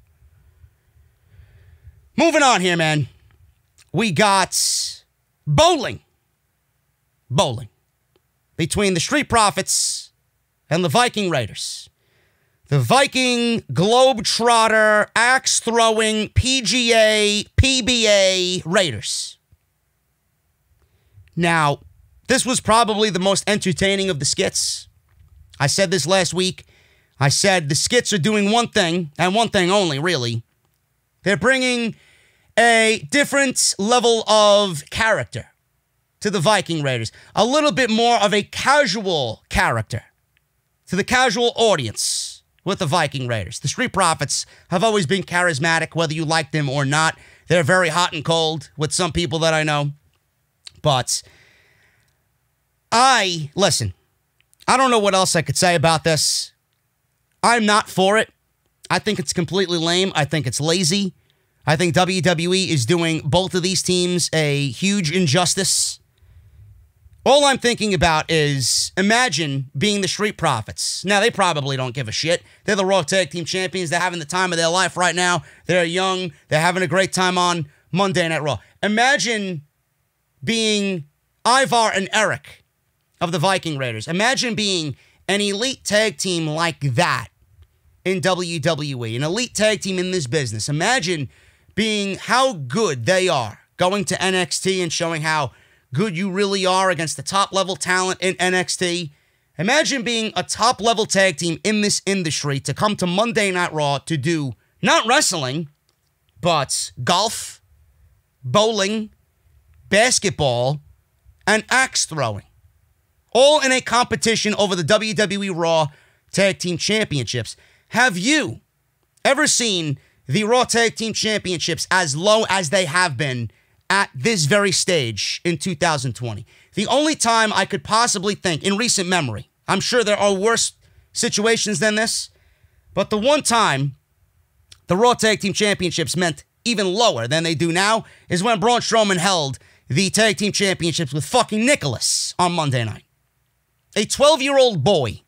Moving on here, man. We got bowling. Bowling. Between the Street Profits and the Viking Raiders. The Viking Globetrotter, axe-throwing, PGA, PBA Raiders. Now, this was probably the most entertaining of the skits. I said this last week. I said the skits are doing one thing, and one thing only, really. They're bringing a different level of character to the Viking Raiders. A little bit more of a casual character to the casual audience with the Viking Raiders. The Street Profits have always been charismatic, whether you like them or not. They're very hot and cold with some people that I know. But listen, I don't know what else I could say about this. I'm not for it. I think it's completely lame. I think it's lazy. I think WWE is doing both of these teams a huge injustice. All I'm thinking about is, imagine being the Street Profits. Now, they probably don't give a shit. They're the Raw Tag Team Champions. They're having the time of their life right now. They're young. They're having a great time on Monday Night Raw. Imagine being Ivar and Eric of the Viking Raiders. Imagine being an elite tag team like that in WWE, an elite tag team in this business. Imagine being how good they are, going to NXT and showing how good you really are against the top-level talent in NXT. Imagine being a top-level tag team in this industry to come to Monday Night Raw to do not wrestling, but golf, bowling, basketball, and axe throwing. All in a competition over the WWE Raw Tag Team Championships. Have you ever seen the Raw Tag Team Championships as low as they have been at this very stage in 2020? The only time I could possibly think in recent memory, I'm sure there are worse situations than this, but the one time the Raw Tag Team Championships meant even lower than they do now is when Braun Strowman held the Tag Team Championships with fucking Nicholas on Monday night. A 12-year-old boy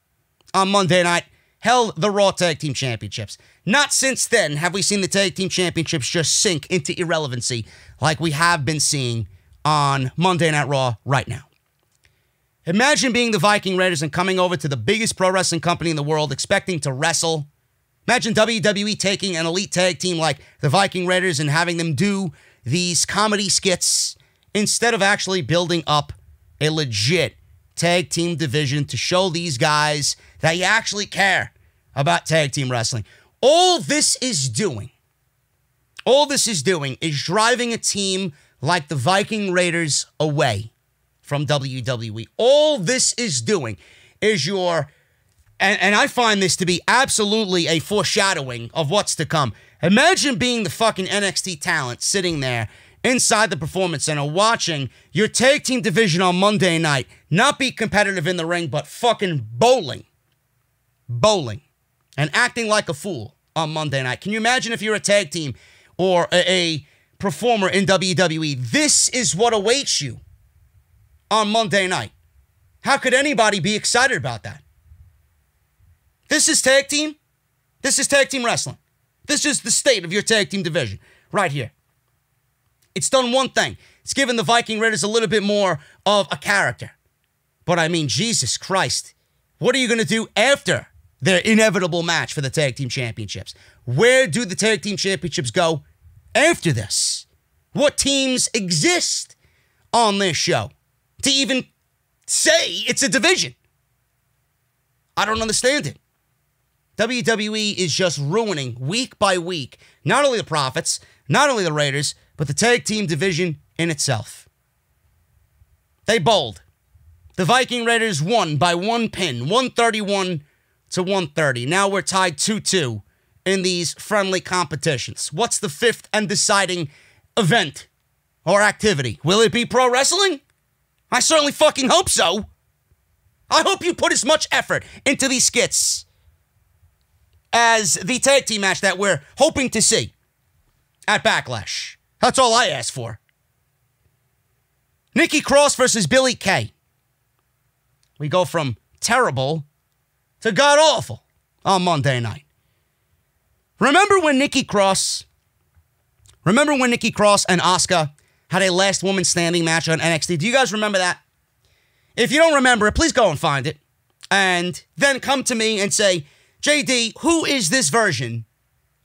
on Monday night held the Raw Tag Team Championships. Not since then have we seen the Tag Team Championships just sink into irrelevancy like we have been seeing on Monday Night Raw right now. Imagine being the Viking Raiders and coming over to the biggest pro wrestling company in the world expecting to wrestle. Imagine WWE taking an elite tag team like the Viking Raiders and having them do these comedy skits instead of actually building up a legit tag team division to show these guys that you actually care about tag team wrestling. All this is doing is driving a team like the Viking Raiders away from WWE. All this is doing is and I find this to be absolutely a foreshadowing of what's to come. Imagine being the fucking NXT talent sitting there inside the Performance Center watching your tag team division on Monday night not be competitive in the ring, but fucking bowling, and acting like a fool on Monday night. Can you imagine if you're a tag team or a performer in WWE? This is what awaits you on Monday night. How could anybody be excited about that? This is tag team. This is tag team wrestling. This is the state of your tag team division right here. It's done one thing. It's given the Viking Raiders a little bit more of a character. But I mean, Jesus Christ, what are you going to do after their inevitable match for the Tag Team Championships? Where do the Tag Team Championships go after this? What teams exist on this show to even say it's a division? I don't understand it. WWE is just ruining week by week, not only the Profits, not only the Raiders, but the tag team division in itself. They bowled. The Viking Raiders won by one pin, 131 to 130. Now we're tied 2-2 in these friendly competitions. What's the fifth and deciding event or activity? Will it be pro wrestling? I certainly fucking hope so. I hope you put as much effort into these skits as the tag team match that we're hoping to see at Backlash. That's all I ask for. Nikki Cross versus Billie Kay. We go from terrible to god-awful on Monday night. Remember when Nikki Cross and Asuka had a last woman standing match on NXT? Do you guys remember that? If you don't remember it, please go and find it. And then come to me and say, JD, who is this version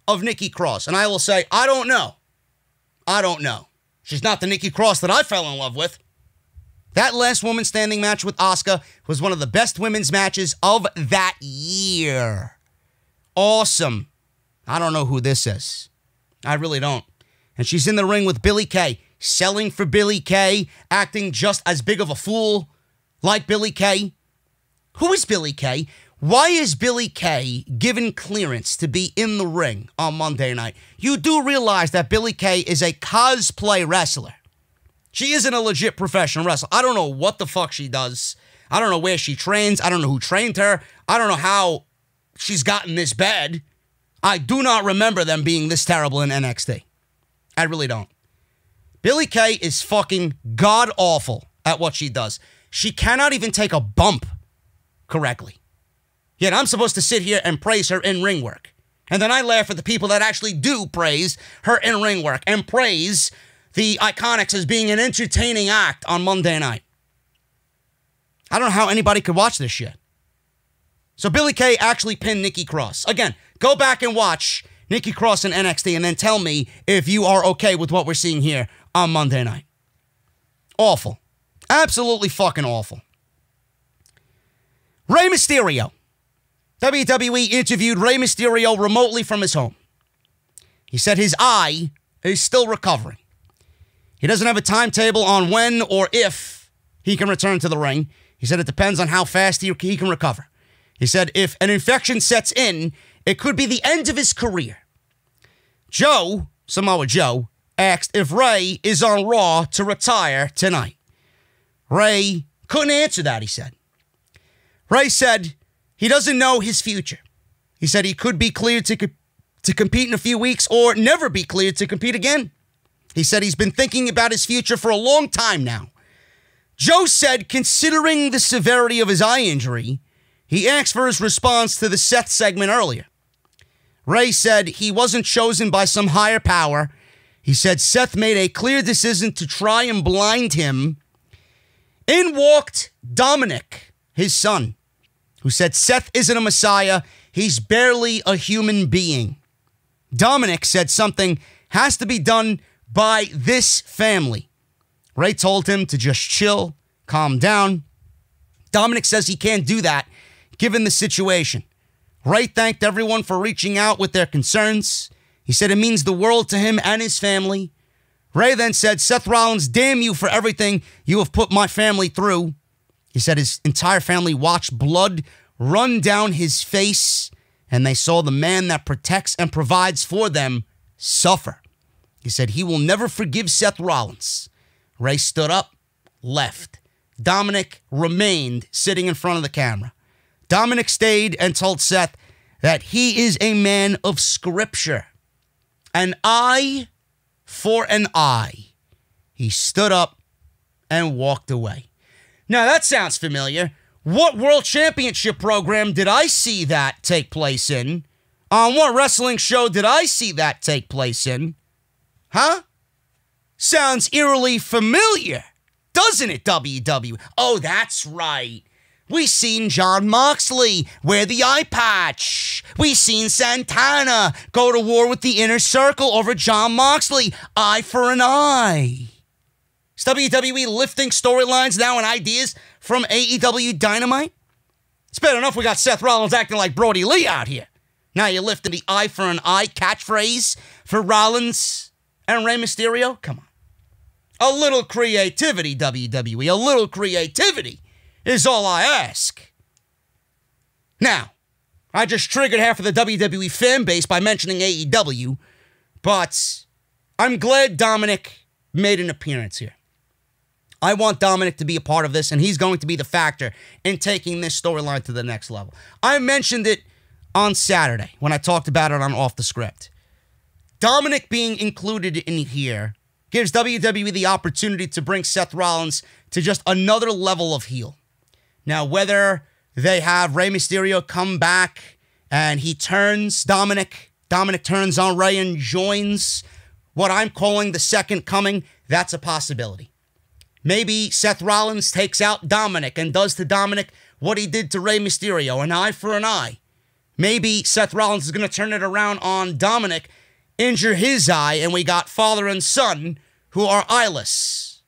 of Nikki Cross? And I will say, I don't know. She's not the Nikki Cross that I fell in love with. That last woman standing match with Asuka was one of the best women's matches of that year. Awesome. I don't know who this is. I really don't. And she's in the ring with Billie Kay, selling for Billie Kay, acting just as big of a fool like Billie Kay. Who is Billie Kay? Why is Billie Kay given clearance to be in the ring on Monday night? You do realize that Billie Kay is a cosplay wrestler. She isn't a legit professional wrestler. I don't know what the fuck she does. I don't know where she trains. I don't know who trained her. I don't know how she's gotten this bad. I do not remember them being this terrible in NXT. I really don't. Billie Kay is fucking god-awful at what she does. She cannot even take a bump correctly. Yet I'm supposed to sit here and praise her in-ring work. And then I laugh at the people that actually do praise her in-ring work and praise the Iconics as being an entertaining act on Monday night. I don't know how anybody could watch this shit. So Billie Kay actually pinned Nikki Cross. Again, go back and watch Nikki Cross in NXT and then tell me if you are okay with what we're seeing here on Monday night. Awful. Absolutely fucking awful. Rey Mysterio. WWE interviewed Rey Mysterio remotely from his home. He said his eye is still recovering. He doesn't have a timetable on when or if he can return to the ring. He said it depends on how fast he can recover. He said if an infection sets in, it could be the end of his career. Joe, Samoa Joe, asked if Rey is on Raw to retire tonight. Rey couldn't answer that, he said. Rey said he doesn't know his future. He said he could be cleared to compete in a few weeks or never be cleared to compete again. He said he's been thinking about his future for a long time now. Joe said, considering the severity of his eye injury, he asked for his response to the Seth segment earlier. Rey said he wasn't chosen by some higher power. He said Seth made a clear decision to try and blind him. In walked Dominick, his son, who said Seth isn't a messiah. He's barely a human being. Dominick said something has to be done by this family. Rey told him to just chill, calm down. Dominick says he can't do that given the situation. Rey thanked everyone for reaching out with their concerns. He said it means the world to him and his family. Rey then said, Seth Rollins, damn you for everything you have put my family through. He said his entire family watched blood run down his face, and they saw the man that protects and provides for them suffer. He said he will never forgive Seth Rollins. Rey stood up, left. Dominick remained sitting in front of the camera. Dominick stayed and told Seth that he is a man of scripture. An eye for an eye. He stood up and walked away. Now that sounds familiar. What World Championship program did I see that take place in? On what wrestling show did I see that take place in? Huh? Sounds eerily familiar, doesn't it, WWE? Oh, that's right. We seen Jon Moxley wear the eye patch. We seen Santana go to war with the Inner Circle over Jon Moxley. Eye for an eye. Is WWE lifting storylines now and ideas from AEW Dynamite? It's bad enough we got Seth Rollins acting like Brody Lee out here. Now you're lifting the eye for an eye catchphrase for Rollins and Rey Mysterio? Come on. A little creativity, WWE. A little creativity is all I ask. Now, I just triggered half of the WWE fan base by mentioning AEW, but I'm glad Dominick made an appearance here. I want Dominick to be a part of this, and he's going to be the factor in taking this storyline to the next level. I mentioned it on Saturday when I talked about it on Off the Script. Dominick being included in here gives WWE the opportunity to bring Seth Rollins to just another level of heel. Now, whether they have Rey Mysterio come back and he turns Dominick turns on Rey and joins what I'm calling the second coming, that's a possibility. Maybe Seth Rollins takes out Dominick and does to Dominick what he did to Rey Mysterio, an eye for an eye. Maybe Seth Rollins is going to turn it around on Dominick, injure his eye, and we got father and son who are eyeless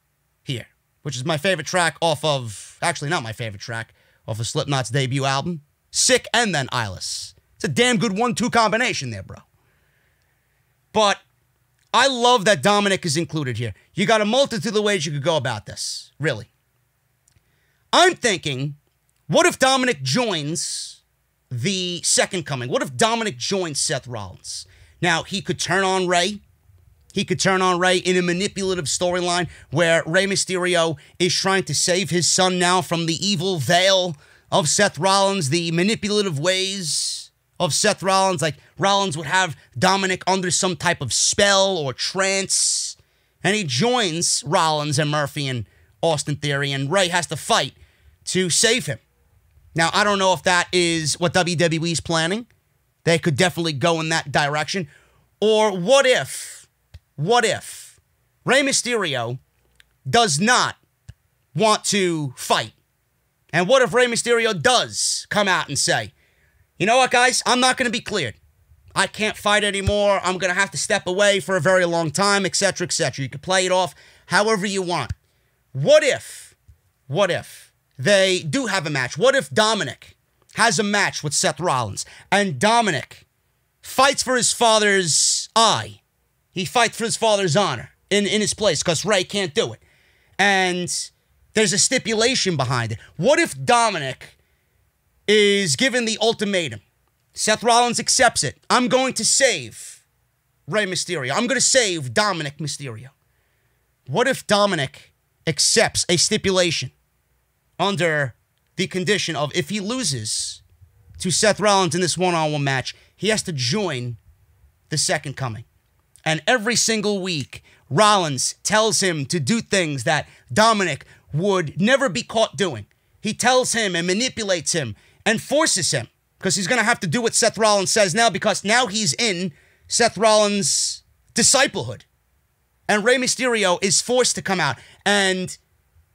here, which is my favorite track off of, actually not my favorite track, off of Slipknot's debut album, Sick and then Eyeless. It's a damn good 1-2 combination there, bro. But I love that Dominick is included here. You got a multitude of ways you could go about this, really. I'm thinking, what if Dominick joins the second coming? What if Dominick joins Seth Rollins? Now, he could turn on Rey. He could turn on Rey in a manipulative storyline where Rey Mysterio is trying to save his son now from the evil veil of Seth Rollins, the manipulative ways of Seth Rollins. Like, Rollins would have Dominick under some type of spell or trance, and he joins Rollins and Murphy and Austin Theory, and Rey has to fight to save him. Now, I don't know if that is what WWE's planning. They could definitely go in that direction. Or what if Rey Mysterio does not want to fight? And what if Rey Mysterio does come out and say, you know what, guys, I'm not going to be cleared. I can't fight anymore. I'm going to have to step away for a very long time, etc., etc. You can play it off however you want. What if they do have a match? What if Dominick has a match with Seth Rollins and Dominick fights for his father's eye? He fights for his father's honor in his place because Rey can't do it. And there's a stipulation behind it. What if Dominick is given the ultimatum? Seth Rollins accepts it. I'm going to save Rey Mysterio. I'm going to save Dominick Mysterio. What if Dominick accepts a stipulation under the condition of if he loses to Seth Rollins in this one-on-one match, he has to join the second coming? And every single week, Rollins tells him to do things that Dominick would never be caught doing. He tells him and manipulates him and forces him, because he's going to have to do what Seth Rollins says now, because now he's in Seth Rollins' disciplehood. And Rey Mysterio is forced to come out. And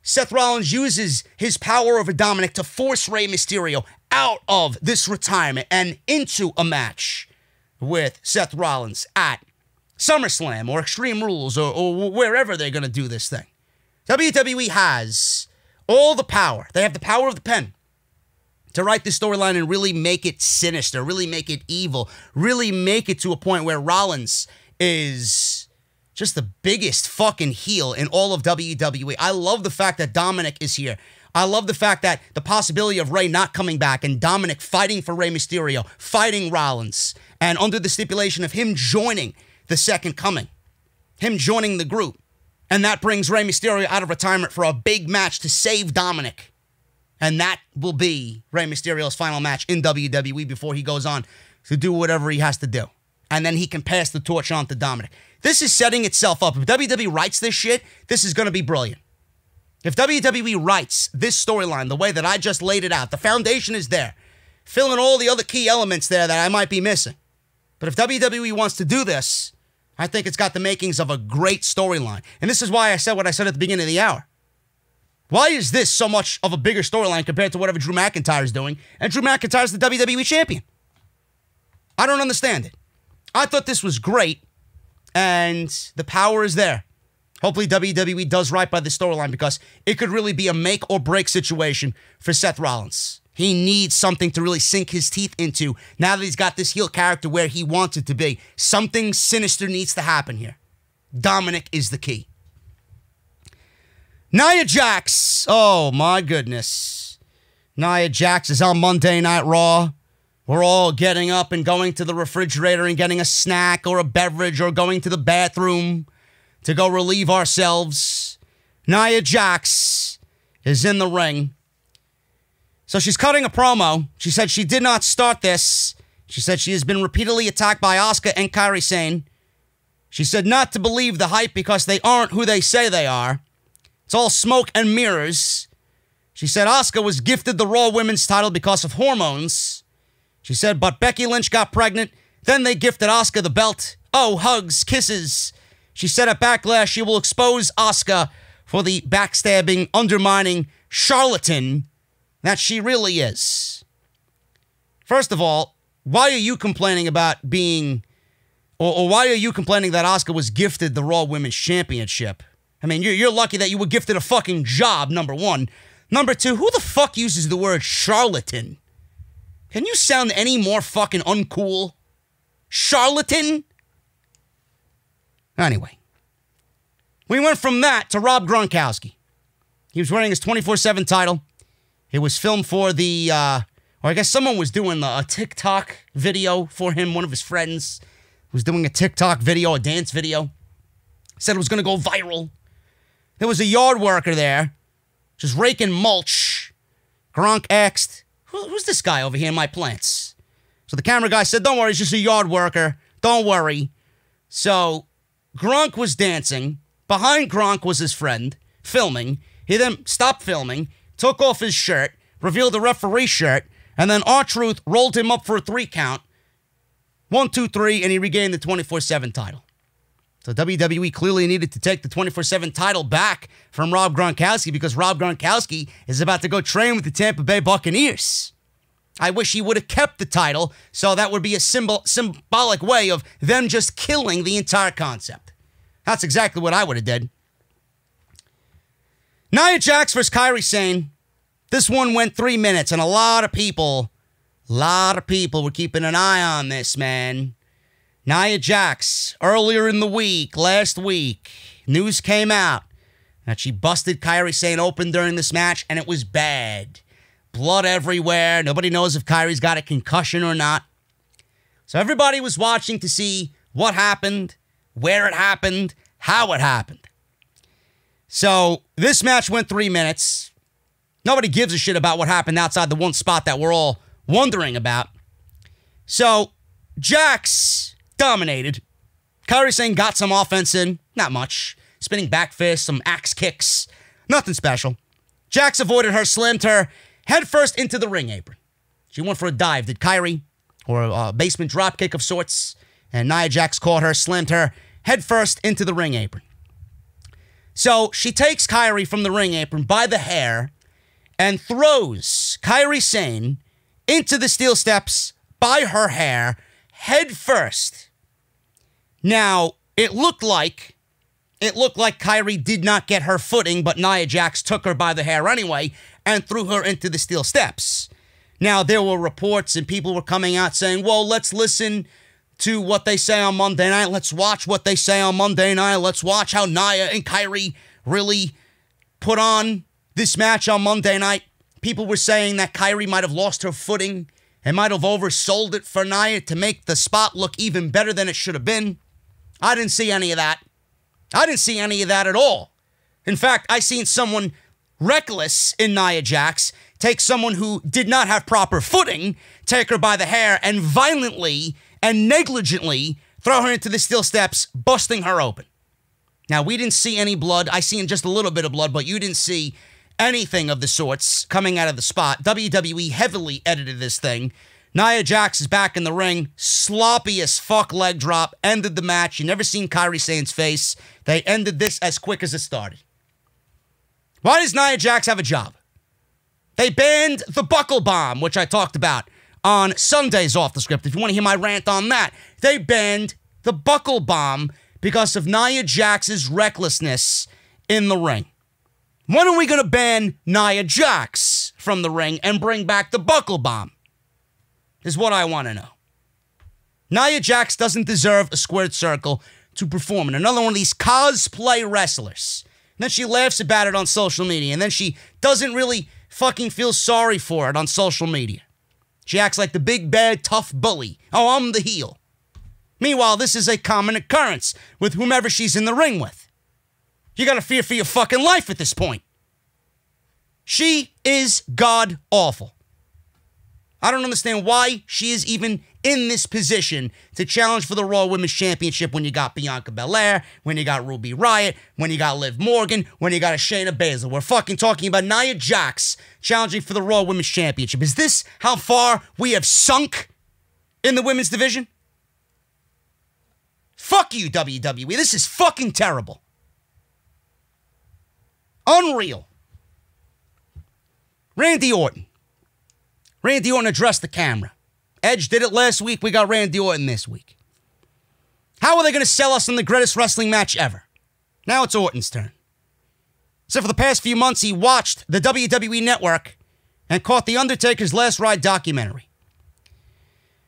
Seth Rollins uses his power over Dominick to force Rey Mysterio out of this retirement and into a match with Seth Rollins at SummerSlam or Extreme Rules or wherever they're going to do this thing. WWE has all the power. They have the power of the pen to write this storyline and really make it sinister, really make it evil, really make it to a point where Rollins is just the biggest fucking heel in all of WWE. I love the fact that Dominick is here. I love the fact that the possibility of Rey not coming back and Dominick fighting for Rey Mysterio, fighting Rollins, and under the stipulation of him joining the second coming, him joining the group. And that brings Rey Mysterio out of retirement for a big match to save Dominick. And that will be Rey Mysterio's final match in WWE before he goes on to do whatever he has to do. And then he can pass the torch on to Dominick. This is setting itself up. If WWE writes this shit, this is going to be brilliant. If WWE writes this storyline the way that I just laid it out, the foundation is there. Fill in all the other key elements there that I might be missing. But if WWE wants to do this, I think it's got the makings of a great storyline. And this is why I said what I said at the beginning of the hour. Why is this so much of a bigger storyline compared to whatever Drew McIntyre is doing? And Drew McIntyre's the WWE champion. I don't understand it. I thought this was great, and the power is there. Hopefully WWE does right by the storyline, because it could really be a make or break situation for Seth Rollins. He needs something to really sink his teeth into now that he's got this heel character where he wants it to be. Something sinister needs to happen here. Dominick is the key. Nia Jax. Oh, my goodness. Nia Jax is on Monday Night Raw. We're all getting up and going to the refrigerator and getting a snack or a beverage or going to the bathroom to go relieve ourselves. Nia Jax is in the ring. So she's cutting a promo. She said she did not start this. She said she has been repeatedly attacked by Asuka and Kairi Sane. She said not to believe the hype because they aren't who they say they are. It's all smoke and mirrors. She said Asuka was gifted the Raw Women's title because of hormones. She said, but Becky Lynch got pregnant. Then they gifted Asuka the belt. Oh, hugs, kisses. She said at Backlash she will expose Asuka for the backstabbing, undermining charlatan that she really is. First of all, why are you complaining about being, or why are you complaining that Asuka was gifted the Raw Women's Championship? I mean, you're lucky that you were gifted a fucking job, number one. Number two, who the fuck uses the word charlatan? Can you sound any more fucking uncool? Charlatan? Anyway. We went from that to Rob Gronkowski. He was wearing his 24/7 title. It was filmed for the Or I guess someone was doing a TikTok video for him. One of his friends was doing a TikTok video, a dance video. Said it was going to go viral. There was a yard worker there, just raking mulch. Gronk asked, who's this guy over here in my plants? So the camera guy said, don't worry, he's just a yard worker. Don't worry. So Gronk was dancing. Behind Gronk was his friend, filming. He then stopped filming, took off his shirt, revealed the referee's shirt, and then R-Truth rolled him up for a 3 count. 1, 2, 3, and he regained the 24/7 title. So WWE clearly needed to take the 24/7 title back from Rob Gronkowski because Rob Gronkowski is about to go train with the Tampa Bay Buccaneers. I wish he would have kept the title, so that would be a symbolic way of them just killing the entire concept. That's exactly what I would have did. Nia Jax versus Kairi Sane. This one went 3 minutes, and a lot of people were keeping an eye on this, man. Nia Jax, earlier in the week, last week, news came out that she busted Kairi Sane open during this match, and it was bad. Blood everywhere. Nobody knows if Kairi's got a concussion or not. So everybody was watching to see what happened, where it happened, how it happened. So this match went 3 minutes. Nobody gives a shit about what happened outside the one spot that we're all wondering about. So Jax dominated. Kairi Sane got some offense in. Not much. Spinning back fist, some axe kicks. Nothing special. Jax avoided her, slammed her headfirst into the ring apron. She went for a dive, did Kairi, or a basement drop kick of sorts. And Nia Jax caught her, slammed her headfirst into the ring apron. So she takes Kairi from the ring apron by the hair and throws Kairi Sane into the steel steps by her hair, head first. Now, it looked like Kairi did not get her footing, but Nia Jax took her by the hair anyway and threw her into the steel steps. Now, there were reports and people were coming out saying, well, let's listen to what they say on Monday night. Let's watch what they say on Monday night. Let's watch how Nia and Kairi really put on this match on Monday night. People were saying that Kairi might have lost her footing and might have oversold it for Nia to make the spot look even better than it should have been. I didn't see any of that. I didn't see any of that at all. In fact, I seen someone reckless in Nia Jax take someone who did not have proper footing, take her by the hair, and violently and negligently throw her into the steel steps, busting her open. Now, we didn't see any blood. I seen just a little bit of blood, but you didn't see anything of the sorts coming out of the spot. WWE heavily edited this thing. Nia Jax is back in the ring. Sloppy as fuck leg drop. Ended the match. You never seen Kairi Sane's face. They ended this as quick as it started. Why does Nia Jax have a job? They banned the buckle bomb, which I talked about on Sunday's Off the Script. If you want to hear my rant on that, they banned the buckle bomb because of Nia Jax's recklessness in the ring. When are we going to ban Nia Jax from the ring and bring back the buckle bomb? Is what I want to know. Nia Jax doesn't deserve a squared circle to perform in. Another one of these cosplay wrestlers. And then she laughs about it on social media. And then she doesn't really fucking feel sorry for it on social media. She acts like the big, bad, tough bully. Oh, I'm the heel. Meanwhile, this is a common occurrence with whomever she's in the ring with. You gotta fear for your fucking life at this point. She is god-awful. I don't understand why she is even in this position to challenge for the Raw Women's Championship when you got Bianca Belair, when you got Ruby Riott, when you got Liv Morgan, when you got a Shayna Baszler. We're fucking talking about Nia Jax challenging for the Raw Women's Championship. Is this how far we have sunk in the women's division? Fuck you, WWE. This is fucking terrible. Unreal. Randy Orton. Randy Orton addressed the camera. Edge did it last week. We got Randy Orton this week. How are they going to sell us on the greatest wrestling match ever? Now it's Orton's turn. So for the past few months, he watched the WWE Network and caught The Undertaker's Last Ride documentary.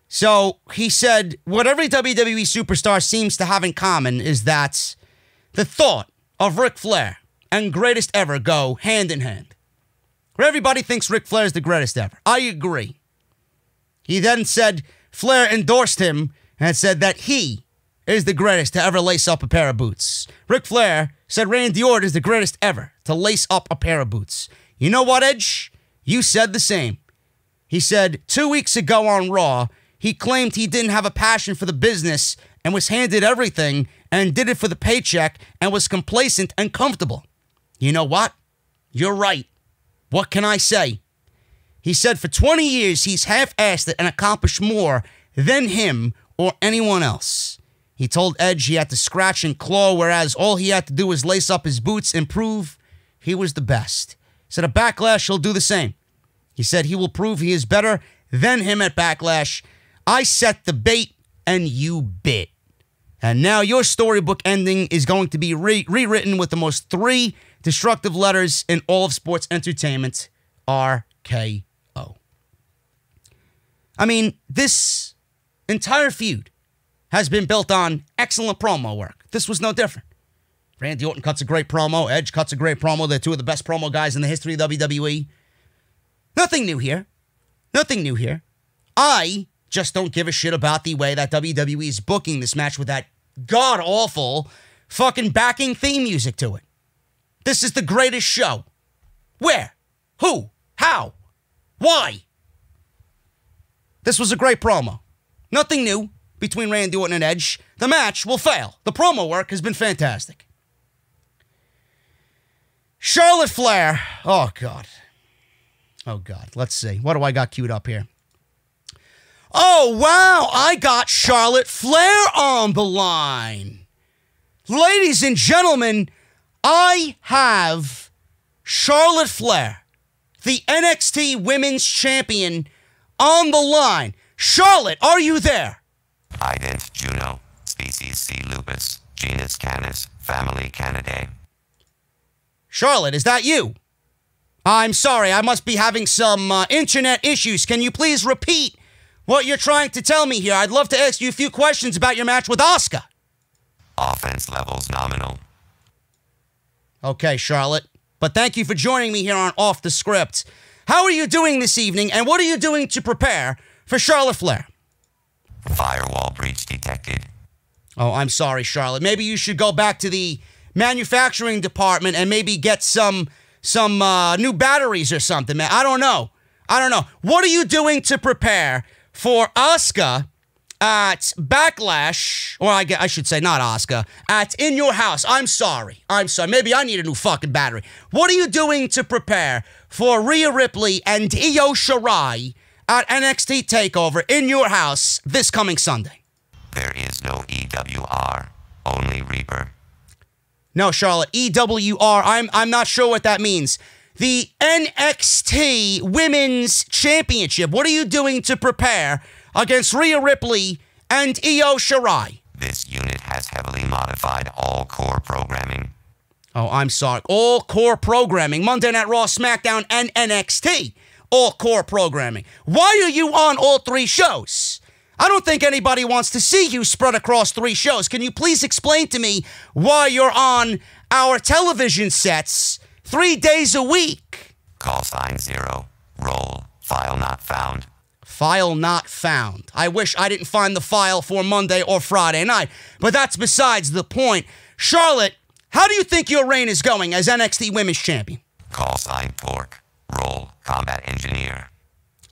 So he said, what every WWE superstar seems to have in common is that the thought of Ric Flair and greatest ever go hand in hand. Where everybody thinks Ric Flair is the greatest ever. I agree. He then said Flair endorsed him and said that he is the greatest to ever lace up a pair of boots. Ric Flair said Randy Orton is the greatest ever to lace up a pair of boots. You know what, Edge? You said the same. He said 2 weeks ago on Raw, he claimed he didn't have a passion for the business and was handed everything and did it for the paycheck and was complacent and comfortable. You know what? You're right. What can I say? He said for 20 years he's half-assed it and accomplished more than him or anyone else. He told Edge he had to scratch and claw, whereas all he had to do was lace up his boots and prove he was the best. He said at Backlash he'll do the same. He said he will prove he is better than him at Backlash. I set the bait and you bit. And now your storybook ending is going to be rewritten with the most 3 destructive letters in all of sports entertainment. RKO. I mean, this entire feud has been built on excellent promo work. This was no different. Randy Orton cuts a great promo. Edge cuts a great promo. They're two of the best promo guys in the history of WWE. Nothing new here. Nothing new here. I just don't give a shit about the way that WWE is booking this match with that god-awful fucking backing theme music to it. This is the greatest show. Where? Who? How? Why? This was a great promo. Nothing new between Randy Orton and Edge. The match will fail. The promo work has been fantastic. Charlotte Flair. Oh, God. Oh, God. Let's see. What do I got queued up here? Oh, wow. I got Charlotte Flair on the line. Ladies and gentlemen, I have Charlotte Flair, the NXT Women's Champion, on the line. Charlotte, are you there? Ident Juno, species C. lupus, genus Canis, family Canidae. Charlotte, is that you? I'm sorry, I must be having some internet issues. Can you please repeat what you're trying to tell me here? I'd love to ask you a few questions about your match with Asuka. Offense levels nominal. Okay, Charlotte. But thank you for joining me here on Off the Script. How are you doing this evening, and what are you doing to prepare for Charlotte Flair? Firewall breach detected. Oh, I'm sorry, Charlotte. Maybe you should go back to the manufacturing department and maybe get some new batteries or something, man. I don't know. What are you doing to prepare for Asuka at Backlash, or I should say not Asuka, at In Your House? I'm sorry. Maybe I need a new fucking battery. What are you doing to prepare for Rhea Ripley and Io Shirai at NXT TakeOver In Your House this coming Sunday? There is no EWR, only Reaper. No, Charlotte, EWR, I'm not sure what that means. The NXT Women's Championship. What are you doing to prepare against Rhea Ripley and Io Shirai? This unit has heavily modified all core programming. Oh, I'm sorry. All core programming. Monday Night Raw, SmackDown, and NXT. All core programming. Why are you on all 3 shows? I don't think anybody wants to see you spread across 3 shows. Can you please explain to me why you're on our television sets 3 days a week? Call sign 0. Roll. File not found. File not found. I wish I didn't find the file for Monday or Friday night, but that's besides the point. Charlotte, how do you think your reign is going as NXT Women's Champion? Call sign Torque. Roll. Combat engineer.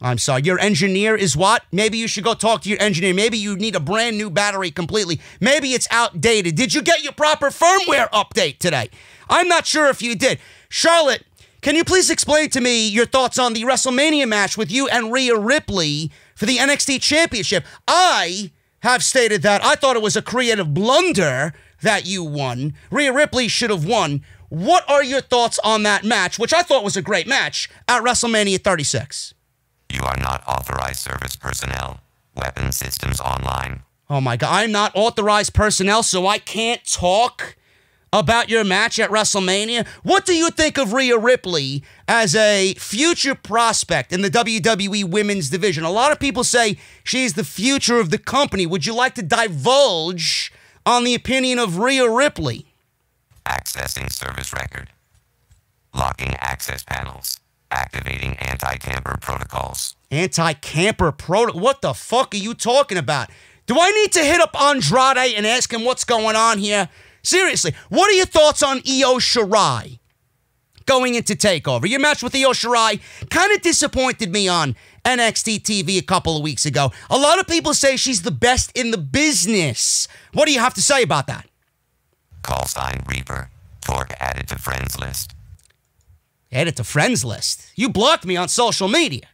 I'm sorry, your engineer is what? Maybe you should go talk to your engineer. Maybe you need a brand new battery completely. Maybe it's outdated. Did you get your proper firmware update today? I'm not sure if you did. Charlotte, can you please explain to me your thoughts on the WrestleMania match with you and Rhea Ripley for the NXT Championship? I have stated that I thought it was a creative blunder that you won. Rhea Ripley should have won. What are your thoughts on that match, which I thought was a great match, at WrestleMania 36? You are not authorized service personnel. Weapon systems online. Oh my God, I'm not authorized personnel, so I can't talk about your match at WrestleMania? What do you think of Rhea Ripley as a future prospect in the WWE Women's Division? A lot of people say she's the future of the company. Would you like to divulge on the opinion of Rhea Ripley? Accessing service record. Locking access panels. Activating anti-tamper protocols. Anti-camper proto. What the fuck are you talking about? Do I need to hit up Andrade and ask him what's going on here? Seriously, what are your thoughts on Io Shirai going into TakeOver? Your match with Io Shirai kind of disappointed me on NXT TV a couple of weeks ago. A lot of people say she's the best in the business. What do you have to say about that? Call sign Reaper. Torque added to friends list. Added to friends list? You blocked me on social media.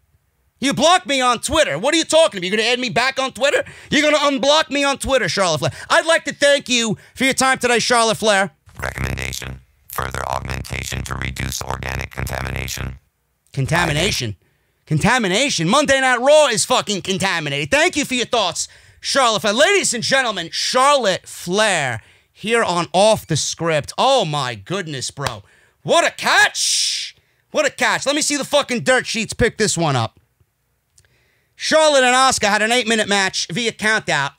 You blocked me on Twitter. What are you talking about? You're going to add me back on Twitter? You're going to unblock me on Twitter, Charlotte Flair. I'd like to thank you for your time today, Charlotte Flair. Recommendation. Further augmentation to reduce organic contamination. Contamination? Contamination? Monday Night Raw is fucking contaminated. Thank you for your thoughts, Charlotte Flair. Ladies and gentlemen, Charlotte Flair here on Off the Script. Oh my goodness, bro. What a catch. What a catch. Let me see the fucking dirt sheets pick this one up. Charlotte and Asuka had an 8-minute match via countout.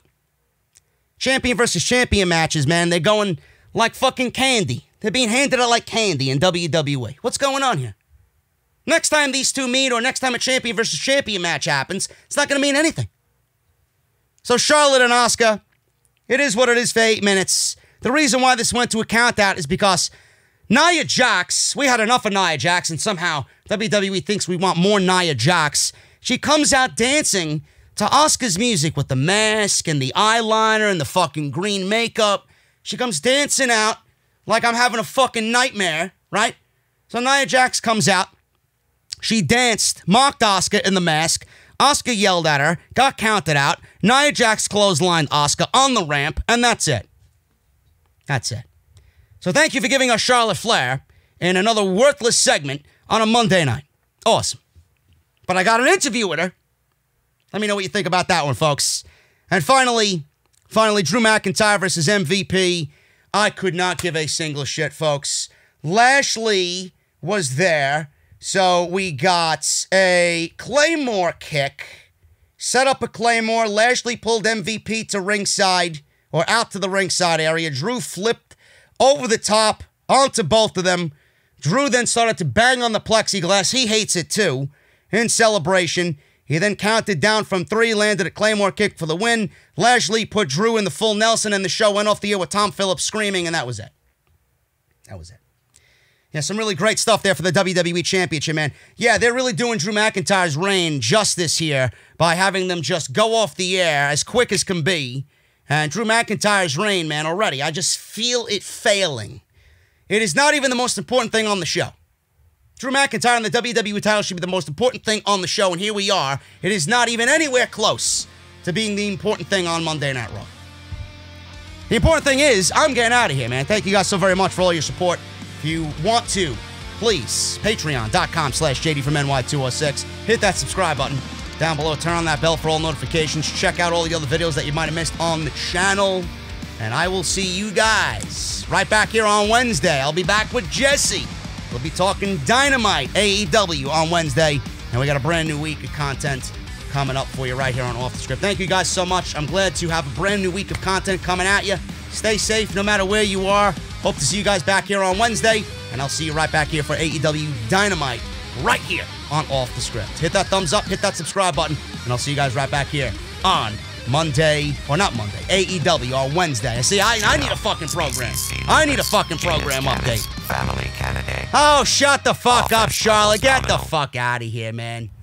Champion versus champion matches, man. They're going like fucking candy. They're being handed out like candy in WWE. What's going on here? Next time these two meet or next time a champion versus champion match happens, it's not going to mean anything. So Charlotte and Asuka, it is what it is for 8 minutes. The reason why this went to a countout is because Nia Jax, we had enough of Nia Jax, and somehow WWE thinks we want more Nia Jax. She comes out dancing to Asuka's music with the mask and the eyeliner and the fucking green makeup. She comes dancing out like I'm having a fucking nightmare, right? So Nia Jax comes out. She danced, mocked Asuka in the mask. Asuka yelled at her, got counted out. Nia Jax clotheslined Asuka on the ramp, and that's it. That's it. So thank you for giving us Charlotte Flair in another worthless segment on a Monday night. Awesome. But I got an interview with her. Let me know what you think about that one, folks. And finally, Drew McIntyre versus MVP. I could not give a single shit, folks. Lashley was there, so we got a Claymore kick. Set up a Claymore. Lashley pulled MVP to ringside, or out to the ringside area. Drew flipped over the top onto both of them. Drew then started to bang on the plexiglass. He hates it too. In celebration, he then counted down from 3, landed a Claymore kick for the win. Lashley put Drew in the full Nelson, and the show went off the air with Tom Phillips screaming, and that was it. That was it. Yeah, some really great stuff there for the WWE Championship, man. Yeah, they're really doing Drew McIntyre's reign justice here by having them just go off the air as quick as can be. And Drew McIntyre's reign, man, already, I just feel it failing. It is not even the most important thing on the show. Drew McIntyre and the WWE title should be the most important thing on the show, and here we are. It is not even anywhere close to being the important thing on Monday Night Raw. The important thing is, I'm getting out of here, man. Thank you guys so very much for all your support. If you want to, please, patreon.com/JDfromNY206. Hit that subscribe button down below. Turn on that bell for all notifications. Check out all the other videos that you might have missed on the channel. And I will see you guys right back here on Wednesday. I'll be back with Jesse. We'll be talking Dynamite AEW on Wednesday. And we got a brand new week of content coming up for you right here on Off the Script. Thank you guys so much. I'm glad to have a brand new week of content coming at you. Stay safe no matter where you are. Hope to see you guys back here on Wednesday. And I'll see you right back here for AEW Dynamite right here on Off the Script. Hit that thumbs up, hit that subscribe button, and I'll see you guys right back here on Monday, or not Monday, AEW on Wednesday. See, I need a fucking program. I need a fucking program update. Family candidate. Oh, shut the fuck up, Charlotte. Get the fuck out of here, man.